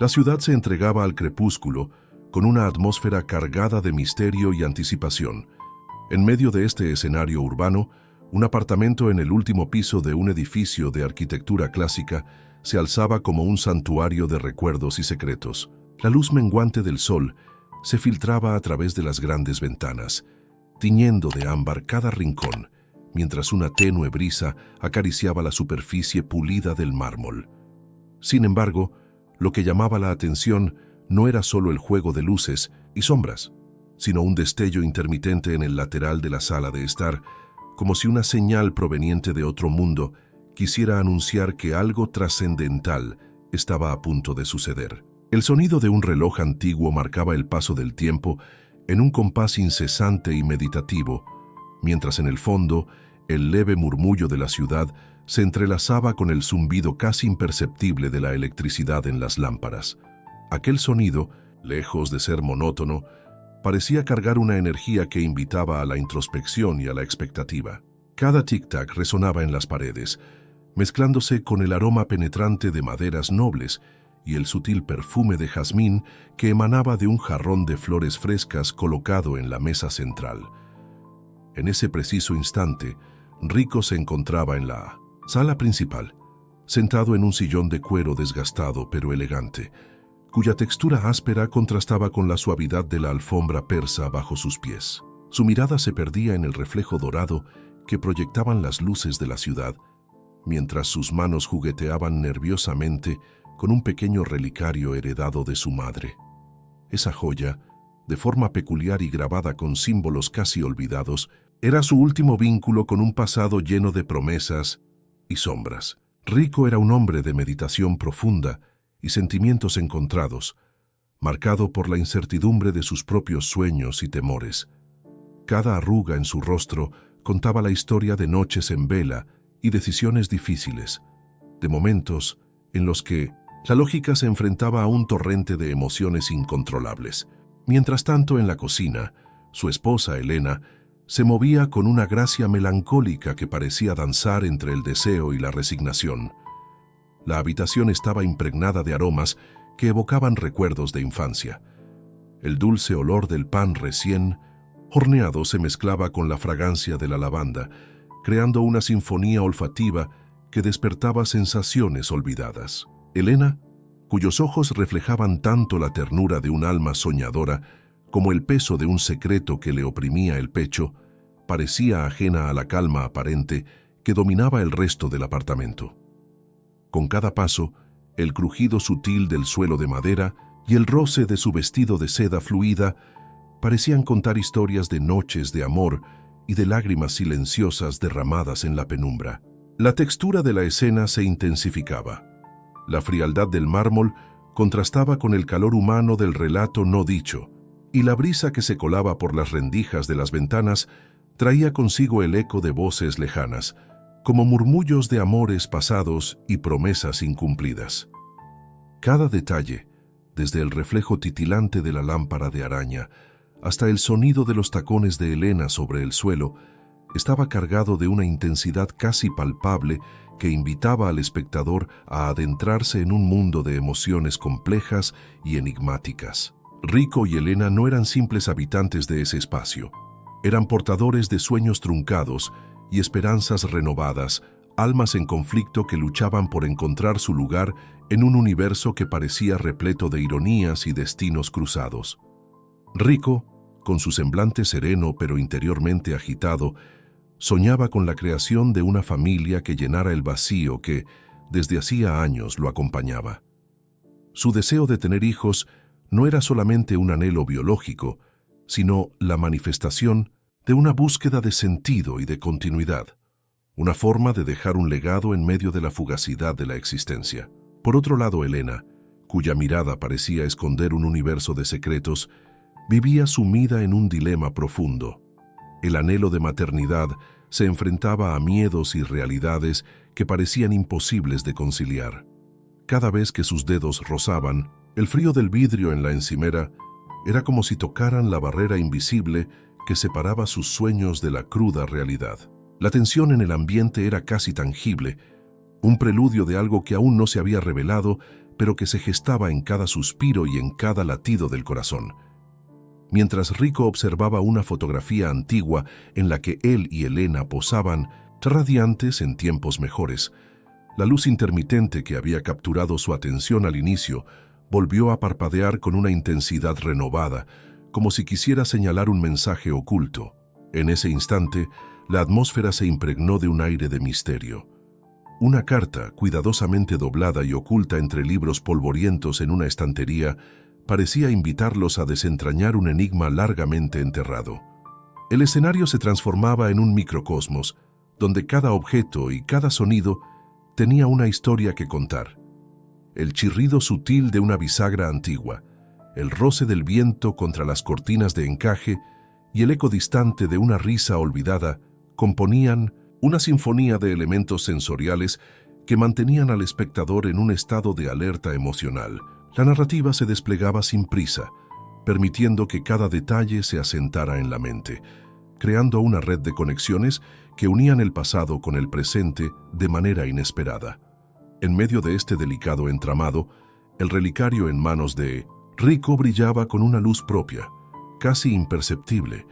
La ciudad se entregaba al crepúsculo con una atmósfera cargada de misterio y anticipación. En medio de este escenario urbano, un apartamento en el último piso de un edificio de arquitectura clásica se alzaba como un santuario de recuerdos y secretos. La luz menguante del sol se filtraba a través de las grandes ventanas, tiñendo de ámbar cada rincón, mientras una tenue brisa acariciaba la superficie pulida del mármol. Sin embargo, lo que llamaba la atención no era solo el juego de luces y sombras, sino un destello intermitente en el lateral de la sala de estar, como si una señal proveniente de otro mundo quisiera anunciar que algo trascendental estaba a punto de suceder. El sonido de un reloj antiguo marcaba el paso del tiempo en un compás incesante y meditativo, mientras en el fondo el leve murmullo de la ciudad se entrelazaba con el zumbido casi imperceptible de la electricidad en las lámparas. Aquel sonido, lejos de ser monótono, parecía cargar una energía que invitaba a la introspección y a la expectativa. Cada tic-tac resonaba en las paredes, mezclándose con el aroma penetrante de maderas nobles y el sutil perfume de jazmín que emanaba de un jarrón de flores frescas colocado en la mesa central. En ese preciso instante, Rico se encontraba en la sala principal, sentado en un sillón de cuero desgastado pero elegante, cuya textura áspera contrastaba con la suavidad de la alfombra persa bajo sus pies. Su mirada se perdía en el reflejo dorado que proyectaban las luces de la ciudad, mientras sus manos jugueteaban nerviosamente con un pequeño relicario heredado de su madre. Esa joya, de forma peculiar y grabada con símbolos casi olvidados, era su último vínculo con un pasado lleno de promesas y sombras. Rico era un hombre de meditación profunda y sentimientos encontrados, marcado por la incertidumbre de sus propios sueños y temores. Cada arruga en su rostro contaba la historia de noches en vela y decisiones difíciles, de momentos en los que la lógica se enfrentaba a un torrente de emociones incontrolables. Mientras tanto, en la cocina, su esposa, Elena, se movía con una gracia melancólica que parecía danzar entre el deseo y la resignación. La habitación estaba impregnada de aromas que evocaban recuerdos de infancia. El dulce olor del pan recién horneado se mezclaba con la fragancia de la lavanda, creando una sinfonía olfativa que despertaba sensaciones olvidadas. Elena, cuyos ojos reflejaban tanto la ternura de un alma soñadora como el peso de un secreto que le oprimía el pecho, parecía ajena a la calma aparente que dominaba el resto del apartamento. Con cada paso, el crujido sutil del suelo de madera y el roce de su vestido de seda fluida parecían contar historias de noches de amor y de lágrimas silenciosas derramadas en la penumbra. La textura de la escena se intensificaba. La frialdad del mármol contrastaba con el calor humano del relato no dicho, y la brisa que se colaba por las rendijas de las ventanas traía consigo el eco de voces lejanas, como murmullos de amores pasados y promesas incumplidas. Cada detalle, desde el reflejo titilante de la lámpara de araña hasta el sonido de los tacones de Elena sobre el suelo, estaba cargado de una intensidad casi palpable que invitaba al espectador a adentrarse en un mundo de emociones complejas y enigmáticas. Rico y Elena no eran simples habitantes de ese espacio. Eran portadores de sueños truncados y esperanzas renovadas, almas en conflicto que luchaban por encontrar su lugar en un universo que parecía repleto de ironías y destinos cruzados. Rico, con su semblante sereno pero interiormente agitado, soñaba con la creación de una familia que llenara el vacío que, desde hacía años, lo acompañaba. Su deseo de tener hijos no era solamente un anhelo biológico, sino la manifestación de una búsqueda de sentido y de continuidad, una forma de dejar un legado en medio de la fugacidad de la existencia. Por otro lado, Elena, cuya mirada parecía esconder un universo de secretos, vivía sumida en un dilema profundo. El anhelo de maternidad se enfrentaba a miedos y realidades que parecían imposibles de conciliar. Cada vez que sus dedos rozaban, el frío del vidrio en la encimera era como si tocaran la barrera invisible que separaba sus sueños de la cruda realidad. La tensión en el ambiente era casi tangible, un preludio de algo que aún no se había revelado, pero que se gestaba en cada suspiro y en cada latido del corazón. Mientras Rico observaba una fotografía antigua en la que él y Elena posaban, radiantes en tiempos mejores, la luz intermitente que había capturado su atención al inicio volvió a parpadear con una intensidad renovada, como si quisiera señalar un mensaje oculto. En ese instante, la atmósfera se impregnó de un aire de misterio. Una carta, cuidadosamente doblada y oculta entre libros polvorientos en una estantería, parecía invitarlos a desentrañar un enigma largamente enterrado. El escenario se transformaba en un microcosmos, donde cada objeto y cada sonido tenía una historia que contar. El chirrido sutil de una bisagra antigua, el roce del viento contra las cortinas de encaje y el eco distante de una risa olvidada componían una sinfonía de elementos sensoriales que mantenían al espectador en un estado de alerta emocional. La narrativa se desplegaba sin prisa, permitiendo que cada detalle se asentara en la mente, creando una red de conexiones que unían el pasado con el presente de manera inesperada. En medio de este delicado entramado, el relicario en manos de Rico brillaba con una luz propia, casi imperceptible,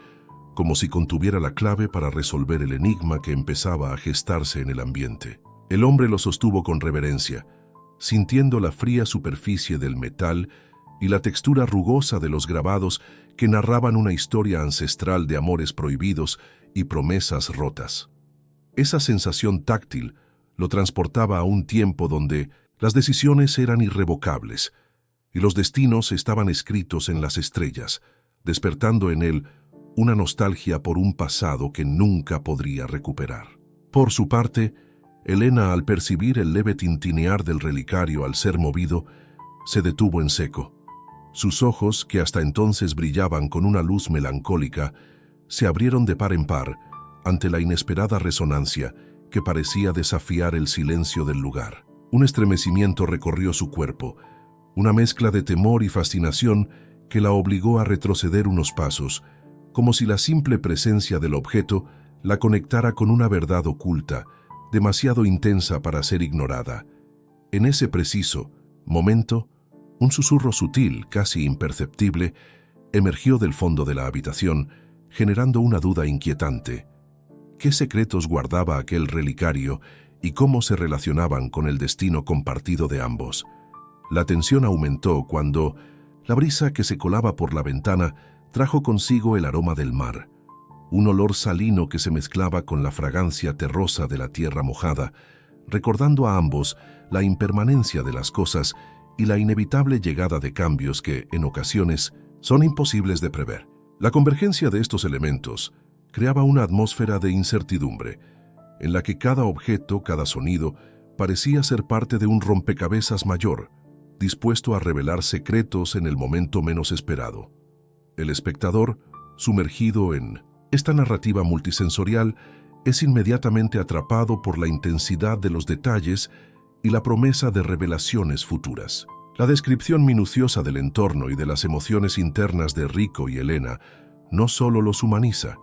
como si contuviera la clave para resolver el enigma que empezaba a gestarse en el ambiente. El hombre lo sostuvo con reverencia, sintiendo la fría superficie del metal y la textura rugosa de los grabados que narraban una historia ancestral de amores prohibidos y promesas rotas. Esa sensación táctil lo transportaba a un tiempo donde las decisiones eran irrevocables y los destinos estaban escritos en las estrellas, despertando en él una nostalgia por un pasado que nunca podría recuperar. Por su parte, Elena, al percibir el leve tintinear del relicario al ser movido, se detuvo en seco. Sus ojos, que hasta entonces brillaban con una luz melancólica, se abrieron de par en par ante la inesperada resonancia que parecía desafiar el silencio del lugar. Un estremecimiento recorrió su cuerpo, una mezcla de temor y fascinación que la obligó a retroceder unos pasos, como si la simple presencia del objeto la conectara con una verdad oculta, demasiado intensa para ser ignorada. En ese preciso momento, un susurro sutil, casi imperceptible, emergió del fondo de la habitación, generando una duda inquietante. ¿Qué secretos guardaba aquel relicario y cómo se relacionaban con el destino compartido de ambos? La tensión aumentó cuando la brisa que se colaba por la ventana trajo consigo el aroma del mar, un olor salino que se mezclaba con la fragancia terrosa de la tierra mojada, recordando a ambos la impermanencia de las cosas y la inevitable llegada de cambios que, en ocasiones, son imposibles de prever. La convergencia de estos elementos creaba una atmósfera de incertidumbre, en la que cada objeto, cada sonido, parecía ser parte de un rompecabezas mayor, dispuesto a revelar secretos en el momento menos esperado. El espectador, sumergido en esta narrativa multisensorial, es inmediatamente atrapado por la intensidad de los detalles y la promesa de revelaciones futuras. La descripción minuciosa del entorno y de las emociones internas de Rico y Elena no solo los humaniza,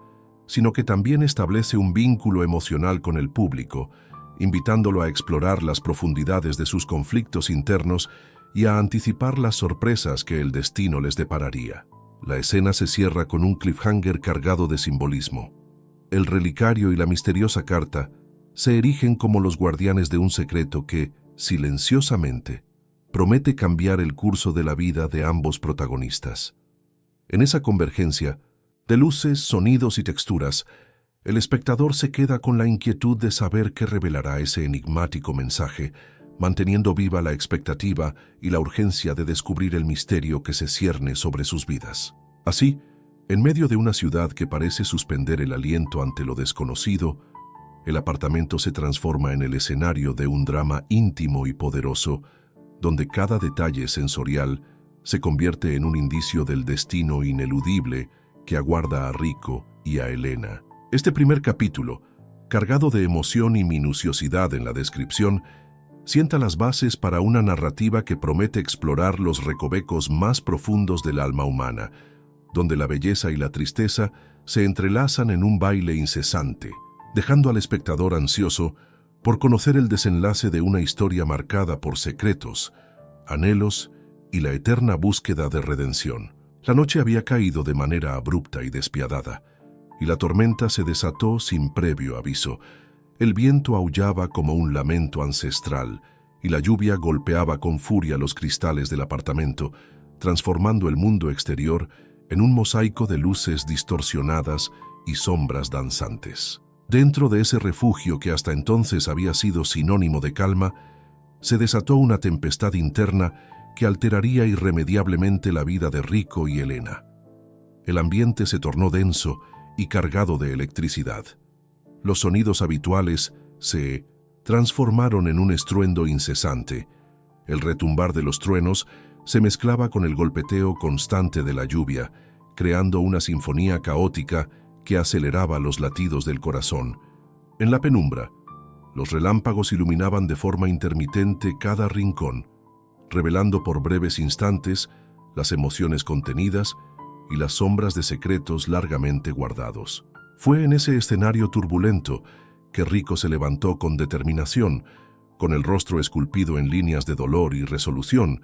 sino que también establece un vínculo emocional con el público, invitándolo a explorar las profundidades de sus conflictos internos y a anticipar las sorpresas que el destino les depararía. La escena se cierra con un cliffhanger cargado de simbolismo. El relicario y la misteriosa carta se erigen como los guardianes de un secreto que, silenciosamente, promete cambiar el curso de la vida de ambos protagonistas. En esa convergencia, de luces, sonidos y texturas, el espectador se queda con la inquietud de saber qué revelará ese enigmático mensaje, manteniendo viva la expectativa y la urgencia de descubrir el misterio que se cierne sobre sus vidas. Así, en medio de una ciudad que parece suspender el aliento ante lo desconocido, el apartamento se transforma en el escenario de un drama íntimo y poderoso, donde cada detalle sensorial se convierte en un indicio del destino ineludible que aguarda a Rico y a Elena. Este primer capítulo, cargado de emoción y minuciosidad en la descripción, sienta las bases para una narrativa que promete explorar los recovecos más profundos del alma humana, donde la belleza y la tristeza se entrelazan en un baile incesante, dejando al espectador ansioso por conocer el desenlace de una historia marcada por secretos, anhelos y la eterna búsqueda de redención. La noche había caído de manera abrupta y despiadada, y la tormenta se desató sin previo aviso. El viento aullaba como un lamento ancestral, y la lluvia golpeaba con furia los cristales del apartamento, transformando el mundo exterior en un mosaico de luces distorsionadas y sombras danzantes. Dentro de ese refugio que hasta entonces había sido sinónimo de calma, se desató una tempestad interna que alteraría irremediablemente la vida de Rico y Elena. El ambiente se tornó denso y cargado de electricidad. Los sonidos habituales se transformaron en un estruendo incesante. El retumbar de los truenos se mezclaba con el golpeteo constante de la lluvia, creando una sinfonía caótica que aceleraba los latidos del corazón. En la penumbra, los relámpagos iluminaban de forma intermitente cada rincón, revelando por breves instantes las emociones contenidas y las sombras de secretos largamente guardados. Fue en ese escenario turbulento que Rico se levantó con determinación, con el rostro esculpido en líneas de dolor y resolución,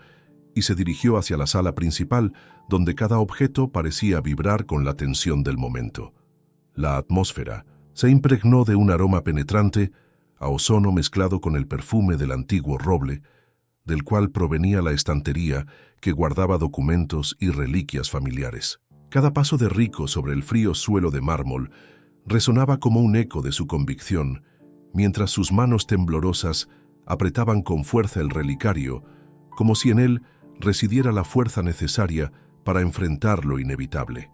y se dirigió hacia la sala principal, donde cada objeto parecía vibrar con la tensión del momento. La atmósfera se impregnó de un aroma penetrante, a ozono mezclado con el perfume del antiguo roble, del cual provenía la estantería que guardaba documentos y reliquias familiares. Cada paso de Rico sobre el frío suelo de mármol resonaba como un eco de su convicción, mientras sus manos temblorosas apretaban con fuerza el relicario, como si en él residiera la fuerza necesaria para enfrentar lo inevitable.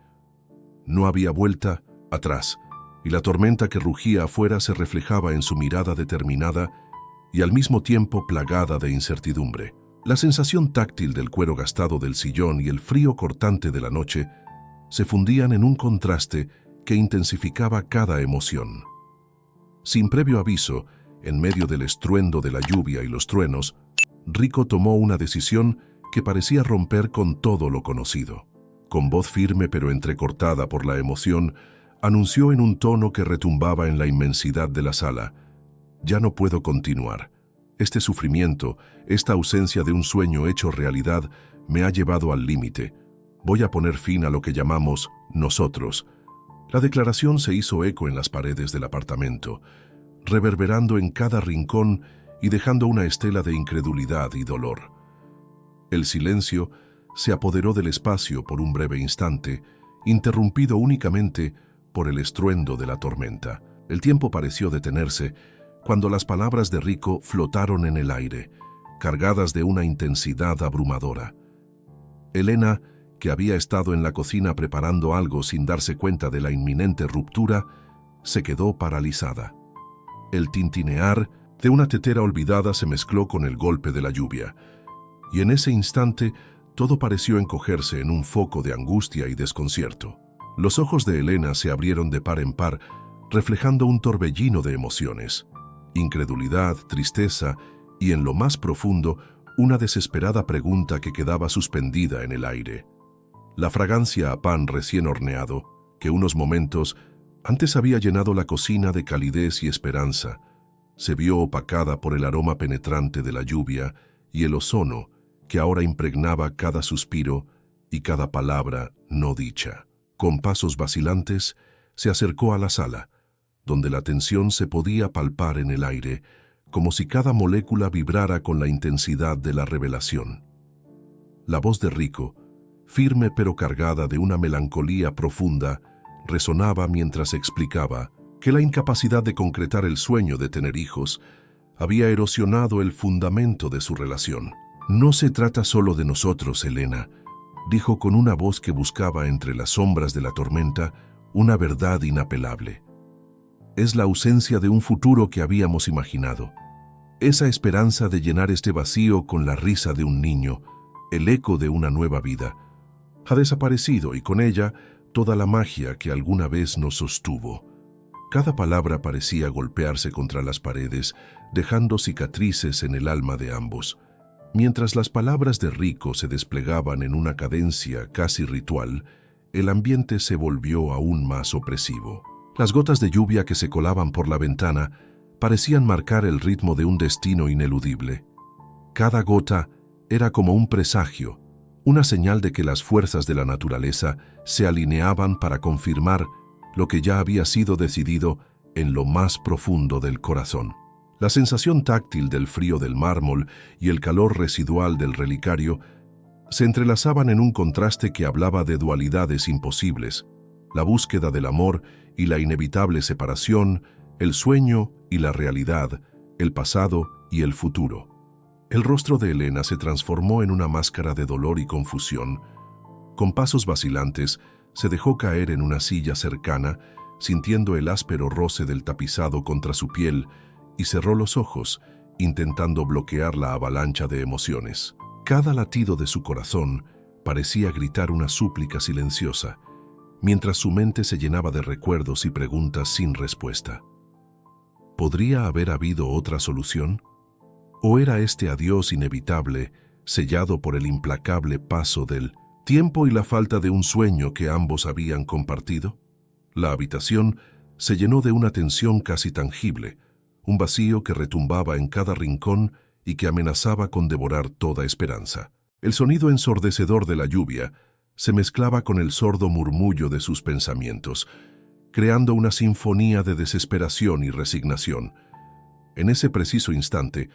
No había vuelta atrás, y la tormenta que rugía afuera se reflejaba en su mirada determinada y al mismo tiempo plagada de incertidumbre. La sensación táctil del cuero gastado del sillón y el frío cortante de la noche se fundían en un contraste que intensificaba cada emoción. Sin previo aviso, en medio del estruendo de la lluvia y los truenos, Rico tomó una decisión que parecía romper con todo lo conocido. Con voz firme pero entrecortada por la emoción, anunció en un tono que retumbaba en la inmensidad de la sala: «Ya no puedo continuar. Este sufrimiento, esta ausencia de un sueño hecho realidad, me ha llevado al límite. Voy a poner fin a lo que llamamos nosotros». La declaración se hizo eco en las paredes del apartamento, reverberando en cada rincón y dejando una estela de incredulidad y dolor. El silencio se apoderó del espacio por un breve instante, interrumpido únicamente por el estruendo de la tormenta. El tiempo pareció detenerse cuando las palabras de Rico flotaron en el aire, cargadas de una intensidad abrumadora. Elena, que había estado en la cocina preparando algo sin darse cuenta de la inminente ruptura, se quedó paralizada. El tintinear de una tetera olvidada se mezcló con el golpe de la lluvia, y en ese instante todo pareció encogerse en un foco de angustia y desconcierto. Los ojos de Elena se abrieron de par en par, reflejando un torbellino de emociones: incredulidad, tristeza y, en lo más profundo, una desesperada pregunta que quedaba suspendida en el aire. La fragancia a pan recién horneado, que unos momentos antes había llenado la cocina de calidez y esperanza, se vio opacada por el aroma penetrante de la lluvia y el ozono que ahora impregnaba cada suspiro y cada palabra no dicha. Con pasos vacilantes, se acercó a la sala, donde la tensión se podía palpar en el aire, como si cada molécula vibrara con la intensidad de la revelación. La voz de Rico, firme pero cargada de una melancolía profunda, resonaba mientras explicaba que la incapacidad de concretar el sueño de tener hijos había erosionado el fundamento de su relación. «No se trata solo de nosotros, Elena», dijo con una voz que buscaba entre las sombras de la tormenta una verdad inapelable. «Es la ausencia de un futuro que habíamos imaginado. Esa esperanza de llenar este vacío con la risa de un niño, el eco de una nueva vida, ha desaparecido, y con ella toda la magia que alguna vez nos sostuvo». Cada palabra parecía golpearse contra las paredes, dejando cicatrices en el alma de ambos. Mientras las palabras de Rico se desplegaban en una cadencia casi ritual, el ambiente se volvió aún más opresivo. Las gotas de lluvia que se colaban por la ventana parecían marcar el ritmo de un destino ineludible. Cada gota era como un presagio, una señal de que las fuerzas de la naturaleza se alineaban para confirmar lo que ya había sido decidido en lo más profundo del corazón. La sensación táctil del frío del mármol y el calor residual del relicario se entrelazaban en un contraste que hablaba de dualidades imposibles, la búsqueda del amor y la inevitable separación, el sueño y la realidad, el pasado y el futuro. El rostro de Elena se transformó en una máscara de dolor y confusión. Con pasos vacilantes, se dejó caer en una silla cercana, sintiendo el áspero roce del tapizado contra su piel, y cerró los ojos, intentando bloquear la avalancha de emociones. Cada latido de su corazón parecía gritar una súplica silenciosa, mientras su mente se llenaba de recuerdos y preguntas sin respuesta. ¿Podría haber habido otra solución? ¿O era este adiós inevitable, sellado por el implacable paso del tiempo y la falta de un sueño que ambos habían compartido? La habitación se llenó de una tensión casi tangible, un vacío que retumbaba en cada rincón y que amenazaba con devorar toda esperanza. El sonido ensordecedor de la lluvia se mezclaba con el sordo murmullo de sus pensamientos, creando una sinfonía de desesperación y resignación. En ese preciso instante,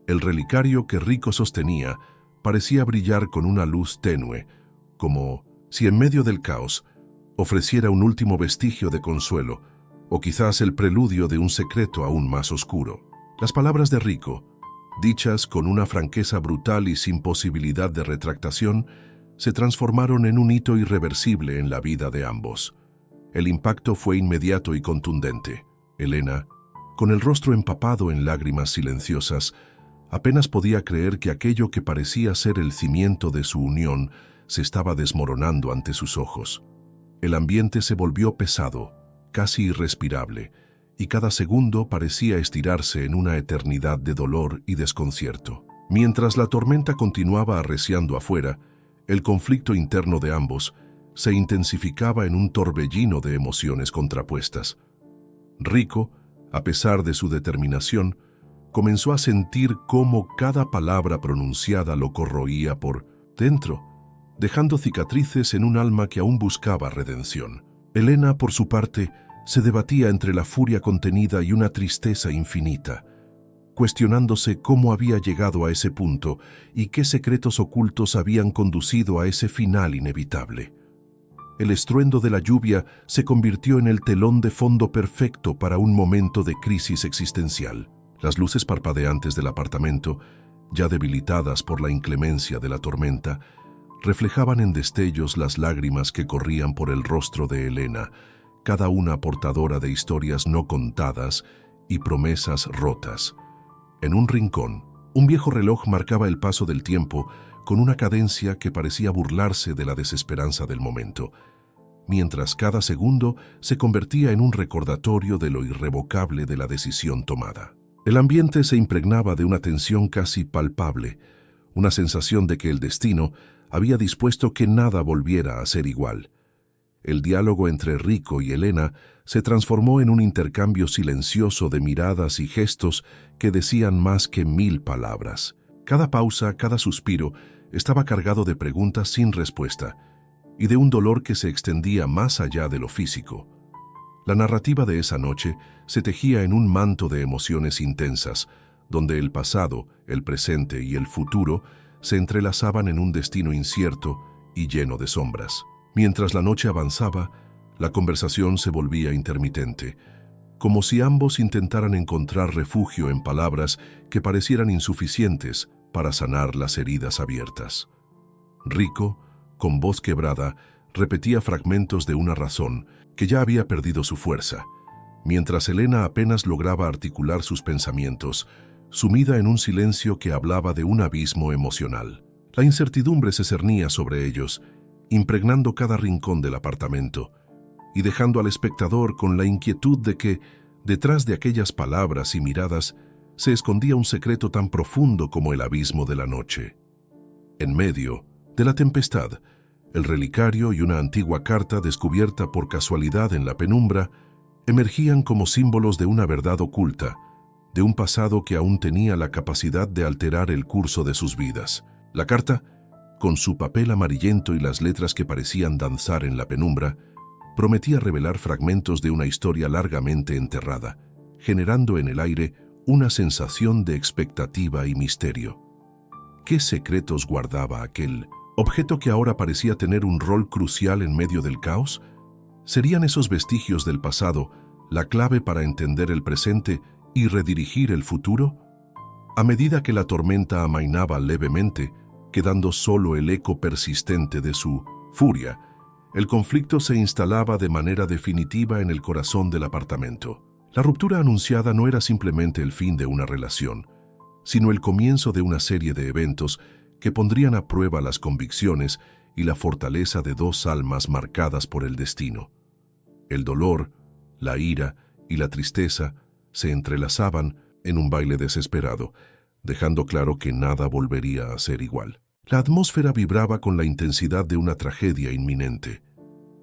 el relicario que Rico sostenía parecía brillar con una luz tenue, como si en medio del caos ofreciera un último vestigio de consuelo, o quizás el preludio de un secreto aún más oscuro. Las palabras de Rico, dichas con una franqueza brutal y sin posibilidad de retractación, se transformaron en un hito irreversible en la vida de ambos. El impacto fue inmediato y contundente. Elena, con el rostro empapado en lágrimas silenciosas, apenas podía creer que aquello que parecía ser el cimiento de su unión se estaba desmoronando ante sus ojos. El ambiente se volvió pesado, casi irrespirable, y cada segundo parecía estirarse en una eternidad de dolor y desconcierto. Mientras la tormenta continuaba arreciando afuera, el conflicto interno de ambos se intensificaba en un torbellino de emociones contrapuestas. Rico, a pesar de su determinación, comenzó a sentir cómo cada palabra pronunciada lo corroía por dentro, dejando cicatrices en un alma que aún buscaba redención. Elena, por su parte, se debatía entre la furia contenida y una tristeza infinita, cuestionándose cómo había llegado a ese punto y qué secretos ocultos habían conducido a ese final inevitable. El estruendo de la lluvia se convirtió en el telón de fondo perfecto para un momento de crisis existencial. Las luces parpadeantes del apartamento, ya debilitadas por la inclemencia de la tormenta, reflejaban en destellos las lágrimas que corrían por el rostro de Elena, cada una portadora de historias no contadas y promesas rotas. En un rincón, un viejo reloj marcaba el paso del tiempo con una cadencia que parecía burlarse de la desesperanza del momento, mientras cada segundo se convertía en un recordatorio de lo irrevocable de la decisión tomada. El ambiente se impregnaba de una tensión casi palpable, una sensación de que el destino había dispuesto que nada volviera a ser igual. El diálogo entre Rico y Elena se transformó en un intercambio silencioso de miradas y gestos que decían más que 1000 palabras. Cada pausa, cada suspiro, estaba cargado de preguntas sin respuesta y de un dolor que se extendía más allá de lo físico. La narrativa de esa noche se tejía en un manto de emociones intensas, donde el pasado, el presente y el futuro se entrelazaban en un destino incierto y lleno de sombras. Mientras la noche avanzaba, la conversación se volvía intermitente, como si ambos intentaran encontrar refugio en palabras que parecieran insuficientes para sanar las heridas abiertas. Rico, con voz quebrada, repetía fragmentos de una razón que ya había perdido su fuerza, mientras Elena apenas lograba articular sus pensamientos, sumida en un silencio que hablaba de un abismo emocional. La incertidumbre se cernía sobre ellos, impregnando cada rincón del apartamento y dejando al espectador con la inquietud de que, detrás de aquellas palabras y miradas, se escondía un secreto tan profundo como el abismo de la noche. En medio de la tempestad, el relicario y una antigua carta descubierta por casualidad en la penumbra emergían como símbolos de una verdad oculta, de un pasado que aún tenía la capacidad de alterar el curso de sus vidas. La carta, con su papel amarillento y las letras que parecían danzar en la penumbra, prometía revelar fragmentos de una historia largamente enterrada, generando en el aire una sensación de expectativa y misterio. ¿Qué secretos guardaba aquel objeto que ahora parecía tener un rol crucial en medio del caos? ¿Serían esos vestigios del pasado la clave para entender el presente y redirigir el futuro? A medida que la tormenta amainaba levemente, quedando solo el eco persistente de su furia, el conflicto se instalaba de manera definitiva en el corazón del apartamento. La ruptura anunciada no era simplemente el fin de una relación, sino el comienzo de una serie de eventos que pondrían a prueba las convicciones y la fortaleza de dos almas marcadas por el destino. El dolor, la ira y la tristeza se entrelazaban en un baile desesperado, dejando claro que nada volvería a ser igual. La atmósfera vibraba con la intensidad de una tragedia inminente,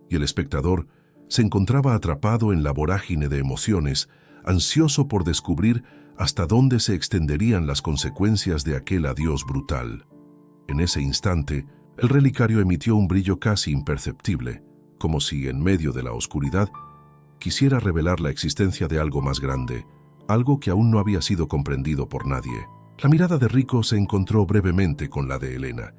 y el espectador se encontraba atrapado en la vorágine de emociones, ansioso por descubrir hasta dónde se extenderían las consecuencias de aquel adiós brutal. En ese instante, el relicario emitió un brillo casi imperceptible, como si, en medio de la oscuridad, quisiera revelar la existencia de algo más grande, algo que aún no había sido comprendido por nadie. La mirada de Rico se encontró brevemente con la de Elena,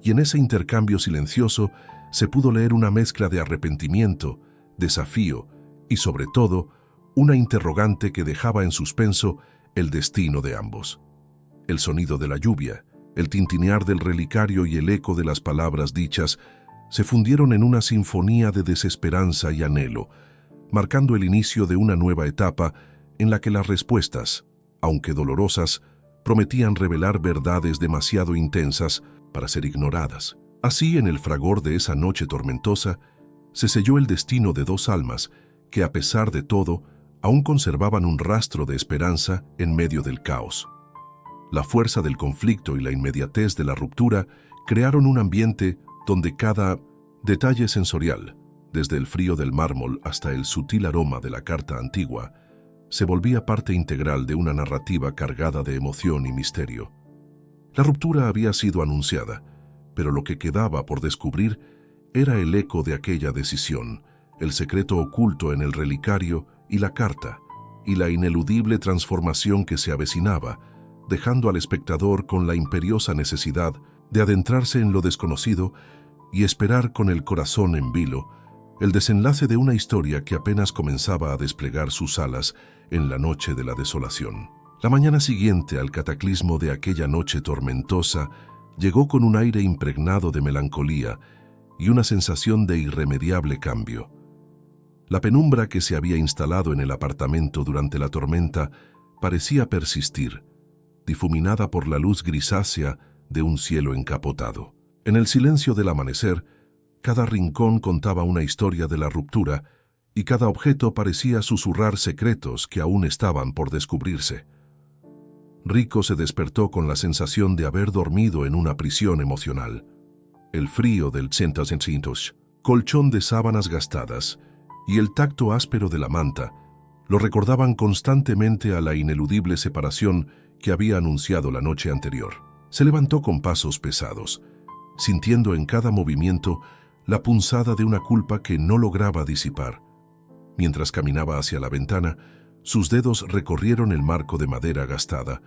y en ese intercambio silencioso se pudo leer una mezcla de arrepentimiento, desafío y, sobre todo, una interrogante que dejaba en suspenso el destino de ambos. El sonido de la lluvia, el tintinear del relicario y el eco de las palabras dichas se fundieron en una sinfonía de desesperanza y anhelo, marcando el inicio de una nueva etapa en la que las respuestas, aunque dolorosas, prometían revelar verdades demasiado intensas para ser ignoradas. Así, en el fragor de esa noche tormentosa, se selló el destino de dos almas que, a pesar de todo, aún conservaban un rastro de esperanza en medio del caos. La fuerza del conflicto y la inmediatez de la ruptura crearon un ambiente donde cada detalle sensorial, desde el frío del mármol hasta el sutil aroma de la carta antigua, se volvía parte integral de una narrativa cargada de emoción y misterio. La ruptura había sido anunciada, pero lo que quedaba por descubrir era el eco de aquella decisión, el secreto oculto en el relicario y la carta, y la ineludible transformación que se avecinaba, dejando al espectador con la imperiosa necesidad de adentrarse en lo desconocido y esperar con el corazón en vilo el desenlace de una historia que apenas comenzaba a desplegar sus alas en la noche de la desolación. La mañana siguiente al cataclismo de aquella noche tormentosa llegó con un aire impregnado de melancolía y una sensación de irremediable cambio. La penumbra que se había instalado en el apartamento durante la tormenta parecía persistir, difuminada por la luz grisácea de un cielo encapotado. En el silencio del amanecer, cada rincón contaba una historia de la ruptura y cada objeto parecía susurrar secretos que aún estaban por descubrirse. Rico se despertó con la sensación de haber dormido en una prisión emocional. El frío del centros, colchón de sábanas gastadas y el tacto áspero de la manta lo recordaban constantemente a la ineludible separación que había anunciado la noche anterior. Se levantó con pasos pesados, sintiendo en cada movimiento la punzada de una culpa que no lograba disipar. Mientras caminaba hacia la ventana, sus dedos recorrieron el marco de madera gastada,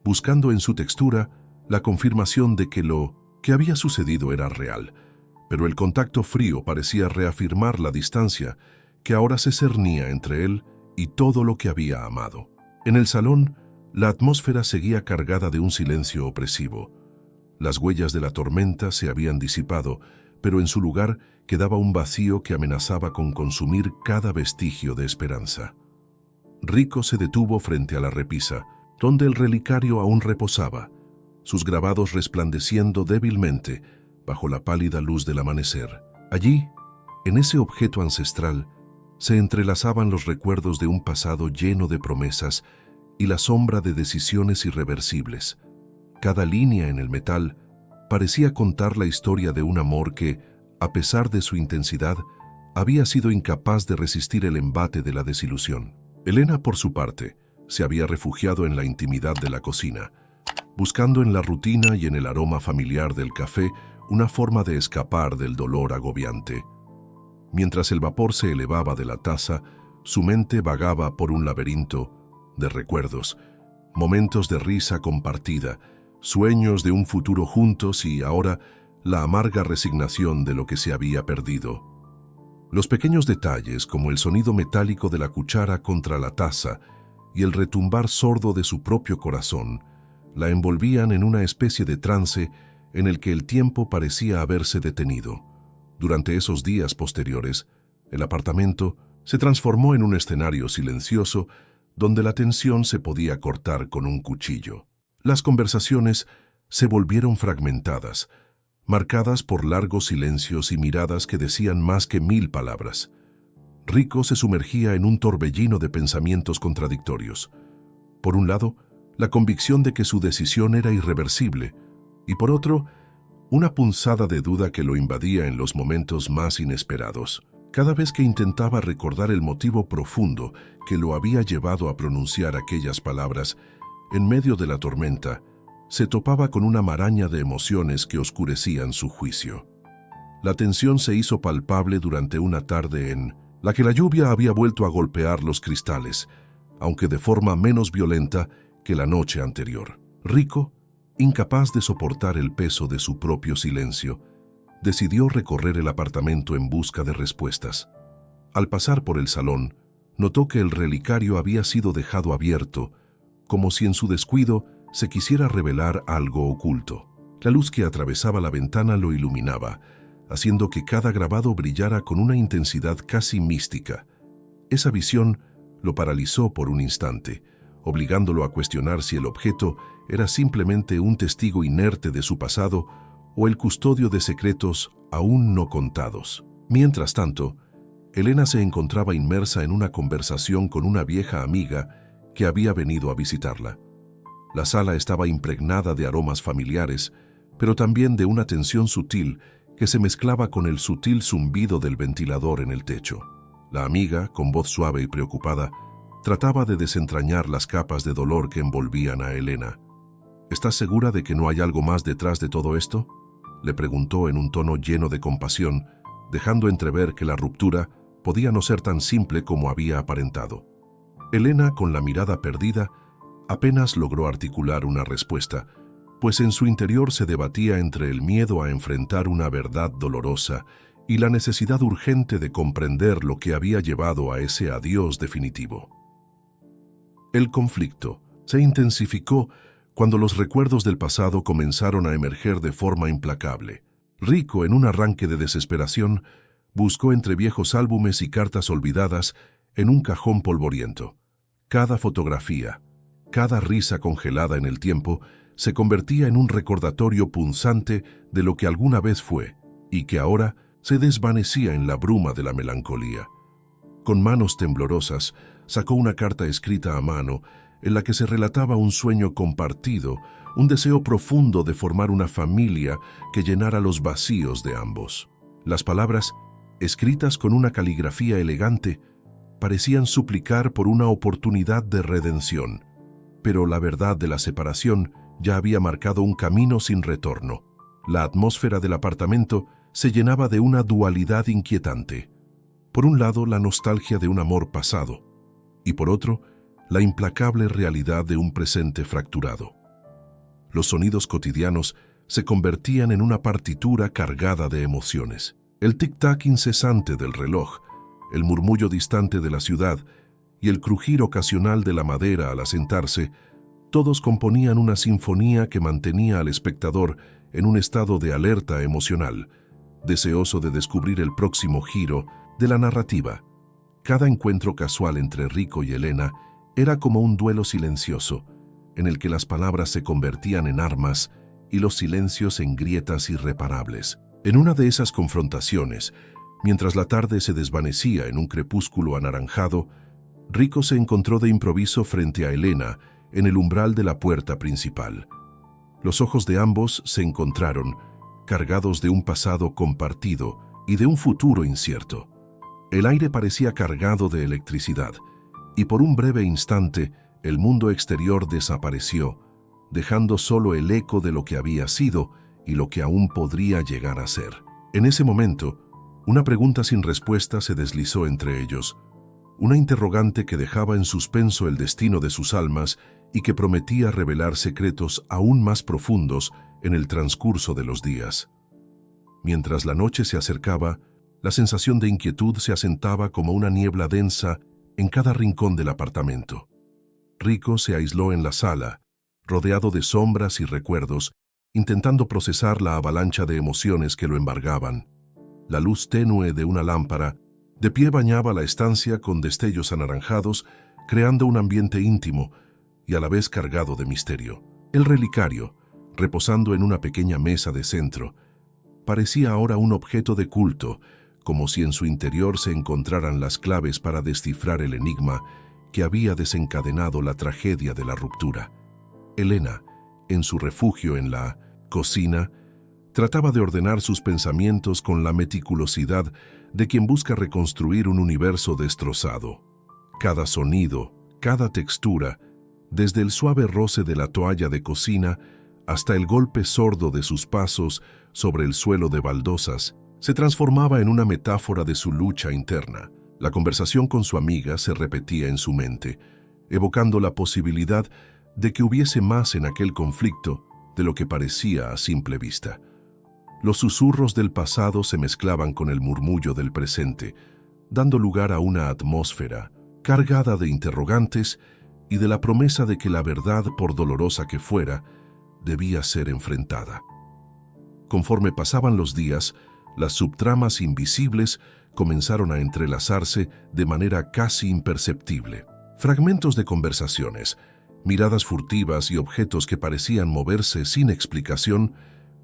buscando en su textura la confirmación de que lo que había sucedido era real, pero el contacto frío parecía reafirmar la distancia que ahora se cernía entre él y todo lo que había amado. En el salón, la atmósfera seguía cargada de un silencio opresivo. Las huellas de la tormenta se habían disipado, pero en su lugar quedaba un vacío que amenazaba con consumir cada vestigio de esperanza. Rico se detuvo frente a la repisa, donde el relicario aún reposaba, sus grabados resplandeciendo débilmente bajo la pálida luz del amanecer. Allí, en ese objeto ancestral, se entrelazaban los recuerdos de un pasado lleno de promesas y la sombra de decisiones irreversibles. Cada línea en el metal parecía contar la historia de un amor que, a pesar de su intensidad, había sido incapaz de resistir el embate de la desilusión. Elena, por su parte, se había refugiado en la intimidad de la cocina, buscando en la rutina y en el aroma familiar del café una forma de escapar del dolor agobiante. Mientras el vapor se elevaba de la taza, su mente vagaba por un laberinto de recuerdos, momentos de risa compartida, sueños de un futuro juntos y ahora la amarga resignación de lo que se había perdido. Los pequeños detalles, como el sonido metálico de la cuchara contra la taza y el retumbar sordo de su propio corazón, la envolvían en una especie de trance en el que el tiempo parecía haberse detenido. Durante esos días posteriores, el apartamento se transformó en un escenario silencioso donde la tensión se podía cortar con un cuchillo. Las conversaciones se volvieron fragmentadas, marcadas por largos silencios y miradas que decían más que 1000 palabras. Rico se sumergía en un torbellino de pensamientos contradictorios. Por un lado, la convicción de que su decisión era irreversible, y por otro, una punzada de duda que lo invadía en los momentos más inesperados. Cada vez que intentaba recordar el motivo profundo que lo había llevado a pronunciar aquellas palabras, en medio de la tormenta, se topaba con una maraña de emociones que oscurecían su juicio. La tensión se hizo palpable durante una tarde en la que la lluvia había vuelto a golpear los cristales, aunque de forma menos violenta que la noche anterior. Rico, incapaz de soportar el peso de su propio silencio, decidió recorrer el apartamento en busca de respuestas. Al pasar por el salón, notó que el relicario había sido dejado abierto, como si en su descuido se quisiera revelar algo oculto. La luz que atravesaba la ventana lo iluminaba, haciendo que cada grabado brillara con una intensidad casi mística. Esa visión lo paralizó por un instante, obligándolo a cuestionar si el objeto era simplemente un testigo inerte de su pasado o el custodio de secretos aún no contados. Mientras tanto, Elena se encontraba inmersa en una conversación con una vieja amiga que había venido a visitarla. La sala estaba impregnada de aromas familiares, pero también de una tensión sutil que se mezclaba con el sutil zumbido del ventilador en el techo. La amiga, con voz suave y preocupada, trataba de desentrañar las capas de dolor que envolvían a Elena. ¿Estás segura de que no hay algo más detrás de todo esto?, le preguntó en un tono lleno de compasión, dejando entrever que la ruptura podía no ser tan simple como había aparentado. Elena, con la mirada perdida, apenas logró articular una respuesta, pues en su interior se debatía entre el miedo a enfrentar una verdad dolorosa y la necesidad urgente de comprender lo que había llevado a ese adiós definitivo. El conflicto se intensificó cuando los recuerdos del pasado comenzaron a emerger de forma implacable. Rico, en un arranque de desesperación, buscó entre viejos álbumes y cartas olvidadas en un cajón polvoriento. Cada fotografía, cada risa congelada en el tiempo, se convertía en un recordatorio punzante de lo que alguna vez fue y que ahora se desvanecía en la bruma de la melancolía. Con manos temblorosas, sacó una carta escrita a mano en la que se relataba un sueño compartido, un deseo profundo de formar una familia que llenara los vacíos de ambos. Las palabras, escritas con una caligrafía elegante, parecían suplicar por una oportunidad de redención, pero la verdad de la separación ya había marcado un camino sin retorno. La atmósfera del apartamento se llenaba de una dualidad inquietante. Por un lado, la nostalgia de un amor pasado, y por otro, la implacable realidad de un presente fracturado. Los sonidos cotidianos se convertían en una partitura cargada de emociones. El tic-tac incesante del reloj, el murmullo distante de la ciudad y el crujir ocasional de la madera al asentarse, todos componían una sinfonía que mantenía al espectador en un estado de alerta emocional, deseoso de descubrir el próximo giro de la narrativa. Cada encuentro casual entre Rico y Elena era como un duelo silencioso, en el que las palabras se convertían en armas y los silencios en grietas irreparables. En una de esas confrontaciones, mientras la tarde se desvanecía en un crepúsculo anaranjado, Rico se encontró de improviso frente a Elena en el umbral de la puerta principal. Los ojos de ambos se encontraron, cargados de un pasado compartido y de un futuro incierto. El aire parecía cargado de electricidad, y por un breve instante el mundo exterior desapareció, dejando solo el eco de lo que había sido y lo que aún podría llegar a ser. En ese momento, una pregunta sin respuesta se deslizó entre ellos, una interrogante que dejaba en suspenso el destino de sus almas y que prometía revelar secretos aún más profundos en el transcurso de los días. Mientras la noche se acercaba, la sensación de inquietud se asentaba como una niebla densa en cada rincón del apartamento. Rico se aisló en la sala, rodeado de sombras y recuerdos, intentando procesar la avalancha de emociones que lo embargaban. La luz tenue de una lámpara de pie bañaba la estancia con destellos anaranjados, creando un ambiente íntimo y a la vez cargado de misterio. El relicario, reposando en una pequeña mesa de centro, parecía ahora un objeto de culto, como si en su interior se encontraran las claves para descifrar el enigma que había desencadenado la tragedia de la ruptura. Elena, en su refugio en la cocina, trataba de ordenar sus pensamientos con la meticulosidad de quien busca reconstruir un universo destrozado. Cada sonido, cada textura, desde el suave roce de la toalla de cocina hasta el golpe sordo de sus pasos sobre el suelo de baldosas, se transformaba en una metáfora de su lucha interna. La conversación con su amiga se repetía en su mente, evocando la posibilidad de que hubiese más en aquel conflicto de lo que parecía a simple vista. Los susurros del pasado se mezclaban con el murmullo del presente, dando lugar a una atmósfera cargada de interrogantes y de la promesa de que la verdad, por dolorosa que fuera, debía ser enfrentada. Conforme pasaban los días, las subtramas invisibles comenzaron a entrelazarse de manera casi imperceptible. Fragmentos de conversaciones, miradas furtivas y objetos que parecían moverse sin explicación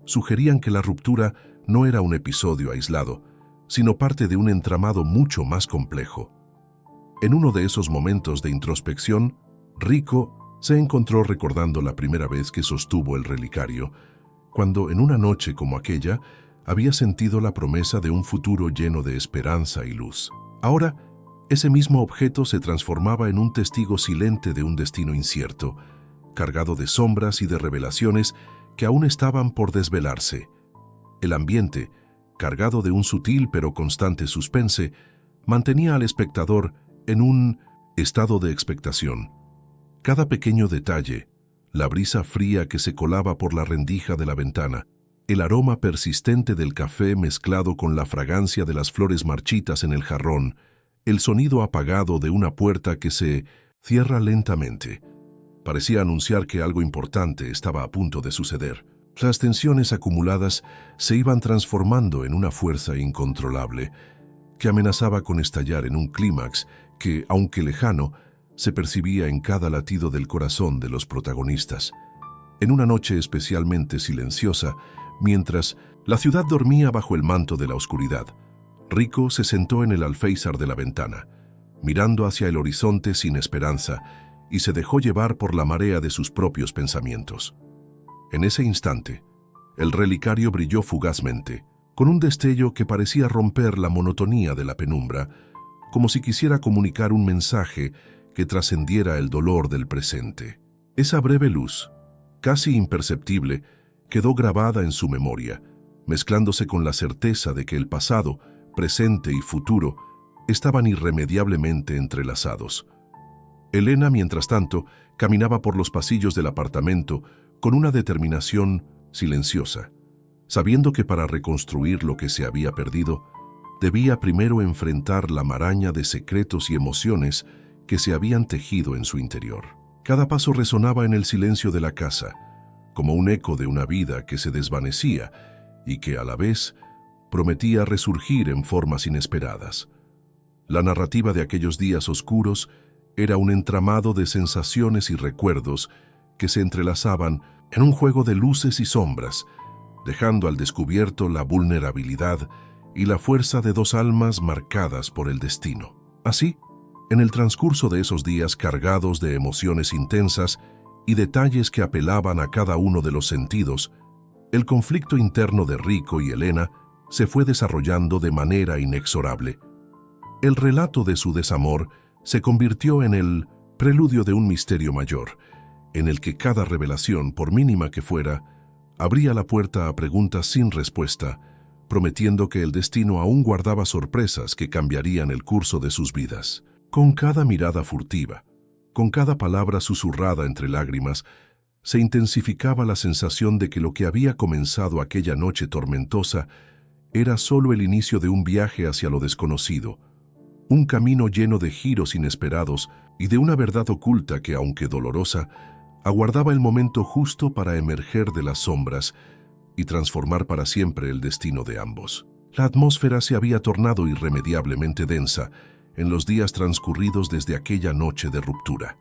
sugerían que la ruptura no era un episodio aislado, sino parte de un entramado mucho más complejo. En uno de esos momentos de introspección, Rico se encontró recordando la primera vez que sostuvo el relicario, cuando en una noche como aquella había sentido la promesa de un futuro lleno de esperanza y luz. Ahora, ese mismo objeto se transformaba en un testigo silente de un destino incierto, cargado de sombras y de revelaciones que aún estaban por desvelarse. El ambiente, cargado de un sutil pero constante suspense, mantenía al espectador en un estado de expectación. Cada pequeño detalle, la brisa fría que se colaba por la rendija de la ventana, el aroma persistente del café mezclado con la fragancia de las flores marchitas en el jarrón, el sonido apagado de una puerta que se cierra lentamente, parecía anunciar que algo importante estaba a punto de suceder. Las tensiones acumuladas se iban transformando en una fuerza incontrolable que amenazaba con estallar en un clímax que, aunque lejano, se percibía en cada latido del corazón de los protagonistas. En una noche especialmente silenciosa, mientras la ciudad dormía bajo el manto de la oscuridad, Rico se sentó en el alféizar de la ventana, mirando hacia el horizonte sin esperanza, y se dejó llevar por la marea de sus propios pensamientos. En ese instante, el relicario brilló fugazmente, con un destello que parecía romper la monotonía de la penumbra, como si quisiera comunicar un mensaje que trascendiera el dolor del presente. Esa breve luz, casi imperceptible, quedó grabada en su memoria, mezclándose con la certeza de que el pasado, presente y futuro estaban irremediablemente entrelazados. Elena, mientras tanto, caminaba por los pasillos del apartamento con una determinación silenciosa, sabiendo que para reconstruir lo que se había perdido, debía primero enfrentar la maraña de secretos y emociones que se habían tejido en su interior. Cada paso resonaba en el silencio de la casa, como un eco de una vida que se desvanecía y que, a la vez, prometía resurgir en formas inesperadas. La narrativa de aquellos días oscuros era un entramado de sensaciones y recuerdos que se entrelazaban en un juego de luces y sombras, dejando al descubierto la vulnerabilidad y la fuerza de dos almas marcadas por el destino. Así, en el transcurso de esos días cargados de emociones intensas y detalles que apelaban a cada uno de los sentidos, el conflicto interno de Rico y Elena se fue desarrollando de manera inexorable. El relato de su desamor se convirtió en el preludio de un misterio mayor, en el que cada revelación, por mínima que fuera, abría la puerta a preguntas sin respuesta, prometiendo que el destino aún guardaba sorpresas que cambiarían el curso de sus vidas. Con cada mirada furtiva, con cada palabra susurrada entre lágrimas, se intensificaba la sensación de que lo que había comenzado aquella noche tormentosa era solo el inicio de un viaje hacia lo desconocido, un camino lleno de giros inesperados y de una verdad oculta que, aunque dolorosa, aguardaba el momento justo para emerger de las sombras y transformar para siempre el destino de ambos. La atmósfera se había tornado irremediablemente densa en los días transcurridos desde aquella noche de ruptura.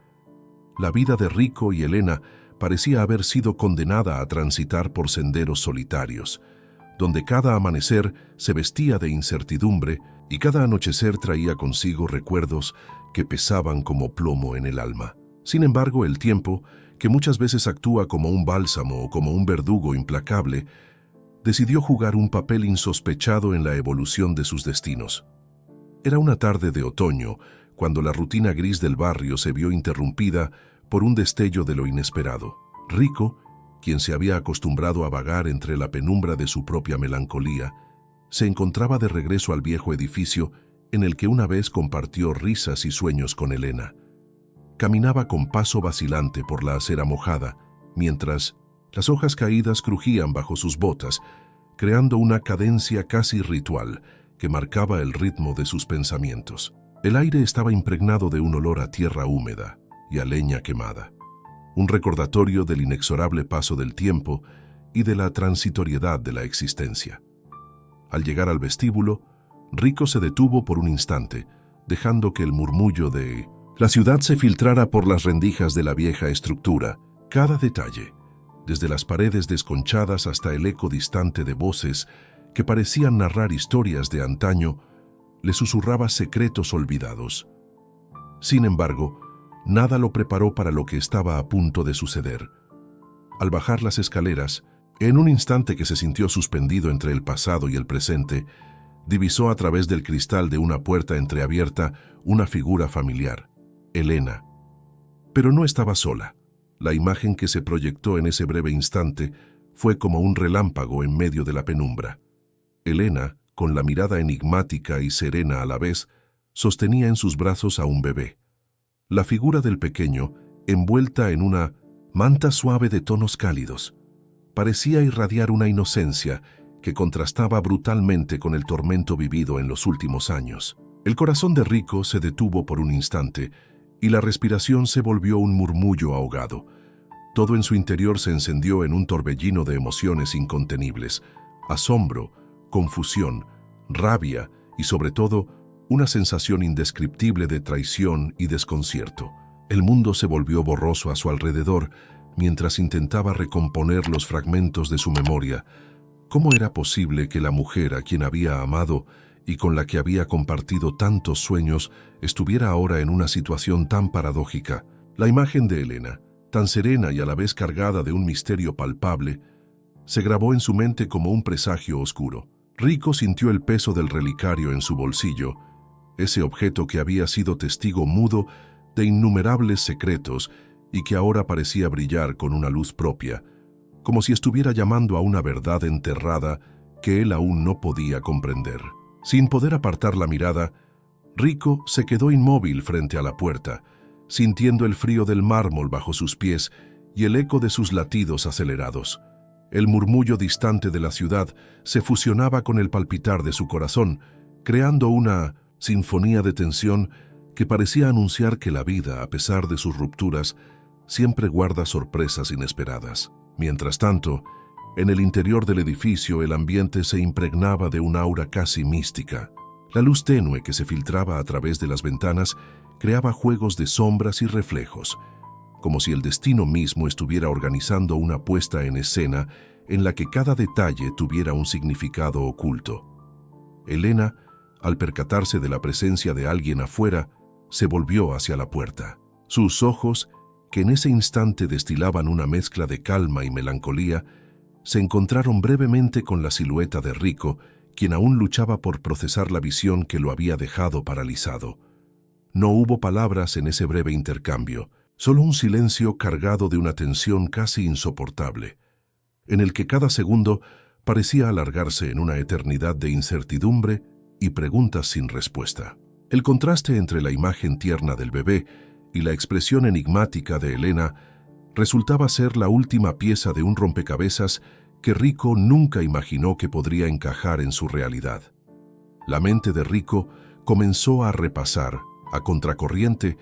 La vida de Rico y Elena parecía haber sido condenada a transitar por senderos solitarios, donde cada amanecer se vestía de incertidumbre y cada anochecer traía consigo recuerdos que pesaban como plomo en el alma. Sin embargo, el tiempo, que muchas veces actúa como un bálsamo o como un verdugo implacable, decidió jugar un papel insospechado en la evolución de sus destinos. Era una tarde de otoño, cuando la rutina gris del barrio se vio interrumpida por un destello de lo inesperado. Rico, quien se había acostumbrado a vagar entre la penumbra de su propia melancolía, se encontraba de regreso al viejo edificio en el que una vez compartió risas y sueños con Elena. Caminaba con paso vacilante por la acera mojada, mientras las hojas caídas crujían bajo sus botas, creando una cadencia casi ritual que marcaba el ritmo de sus pensamientos. El aire estaba impregnado de un olor a tierra húmeda y a leña quemada, un recordatorio del inexorable paso del tiempo y de la transitoriedad de la existencia. Al llegar al vestíbulo, Rico se detuvo por un instante, dejando que el murmullo de la ciudad se filtrara por las rendijas de la vieja estructura. Cada detalle, desde las paredes desconchadas hasta el eco distante de voces que parecían narrar historias de antaño, le susurraba secretos olvidados. Sin embargo, nada lo preparó para lo que estaba a punto de suceder. Al bajar las escaleras, en un instante que se sintió suspendido entre el pasado y el presente, divisó a través del cristal de una puerta entreabierta una figura familiar, Elena. Pero no estaba sola. La imagen que se proyectó en ese breve instante fue como un relámpago en medio de la penumbra. Elena, con la mirada enigmática y serena a la vez, sostenía en sus brazos a un bebé. La figura del pequeño, envuelta en una manta suave de tonos cálidos, parecía irradiar una inocencia que contrastaba brutalmente con el tormento vivido en los últimos años. El corazón de Rico se detuvo por un instante y la respiración se volvió un murmullo ahogado. Todo en su interior se encendió en un torbellino de emociones incontenibles: asombro, confusión, rabia y, sobre todo, una sensación indescriptible de traición y desconcierto. El mundo se volvió borroso a su alrededor mientras intentaba recomponer los fragmentos de su memoria. ¿Cómo era posible que la mujer a quien había amado y con la que había compartido tantos sueños estuviera ahora en una situación tan paradójica? La imagen de Elena, tan serena y a la vez cargada de un misterio palpable, se grabó en su mente como un presagio oscuro. Rico sintió el peso del relicario en su bolsillo, ese objeto que había sido testigo mudo de innumerables secretos y que ahora parecía brillar con una luz propia, como si estuviera llamando a una verdad enterrada que él aún no podía comprender. Sin poder apartar la mirada, Rico se quedó inmóvil frente a la puerta, sintiendo el frío del mármol bajo sus pies y el eco de sus latidos acelerados. El murmullo distante de la ciudad se fusionaba con el palpitar de su corazón, creando una sinfonía de tensión que parecía anunciar que la vida, a pesar de sus rupturas, siempre guarda sorpresas inesperadas. Mientras tanto, en el interior del edificio el ambiente se impregnaba de un aura casi mística. La luz tenue que se filtraba a través de las ventanas creaba juegos de sombras y reflejos, como si el destino mismo estuviera organizando una puesta en escena en la que cada detalle tuviera un significado oculto. Elena, al percatarse de la presencia de alguien afuera, se volvió hacia la puerta. Sus ojos, que en ese instante destilaban una mezcla de calma y melancolía, se encontraron brevemente con la silueta de Rico, quien aún luchaba por procesar la visión que lo había dejado paralizado. No hubo palabras en ese breve intercambio, Solo un silencio cargado de una tensión casi insoportable, en el que cada segundo parecía alargarse en una eternidad de incertidumbre y preguntas sin respuesta. El contraste entre la imagen tierna del bebé y la expresión enigmática de Elena resultaba ser la última pieza de un rompecabezas que Rico nunca imaginó que podría encajar en su realidad. La mente de Rico comenzó a repasar, a contracorriente,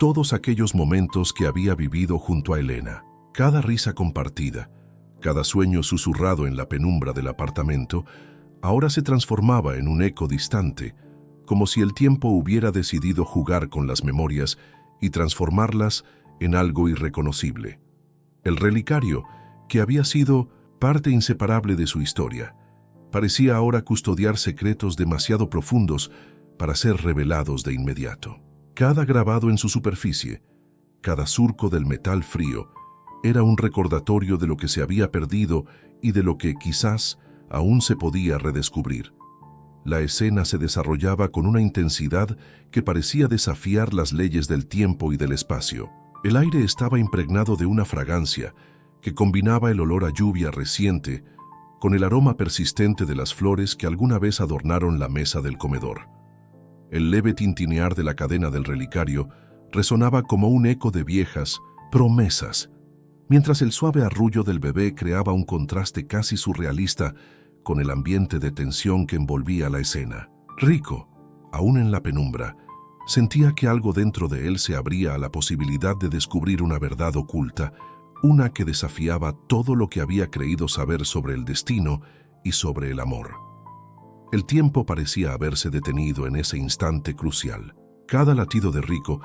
todos aquellos momentos que había vivido junto a Elena. Cada risa compartida, cada sueño susurrado en la penumbra del apartamento, ahora se transformaba en un eco distante, como si el tiempo hubiera decidido jugar con las memorias y transformarlas en algo irreconocible. El relicario, que había sido parte inseparable de su historia, parecía ahora custodiar secretos demasiado profundos para ser revelados de inmediato. Cada grabado en su superficie, cada surco del metal frío, era un recordatorio de lo que se había perdido y de lo que quizás aún se podía redescubrir. La escena se desarrollaba con una intensidad que parecía desafiar las leyes del tiempo y del espacio. El aire estaba impregnado de una fragancia que combinaba el olor a lluvia reciente con el aroma persistente de las flores que alguna vez adornaron la mesa del comedor. El leve tintinear de la cadena del relicario resonaba como un eco de viejas promesas, mientras el suave arrullo del bebé creaba un contraste casi surrealista con el ambiente de tensión que envolvía la escena. Rico, aún en la penumbra, sentía que algo dentro de él se abría a la posibilidad de descubrir una verdad oculta, una que desafiaba todo lo que había creído saber sobre el destino y sobre el amor. El tiempo parecía haberse detenido en ese instante crucial. Cada latido de Rico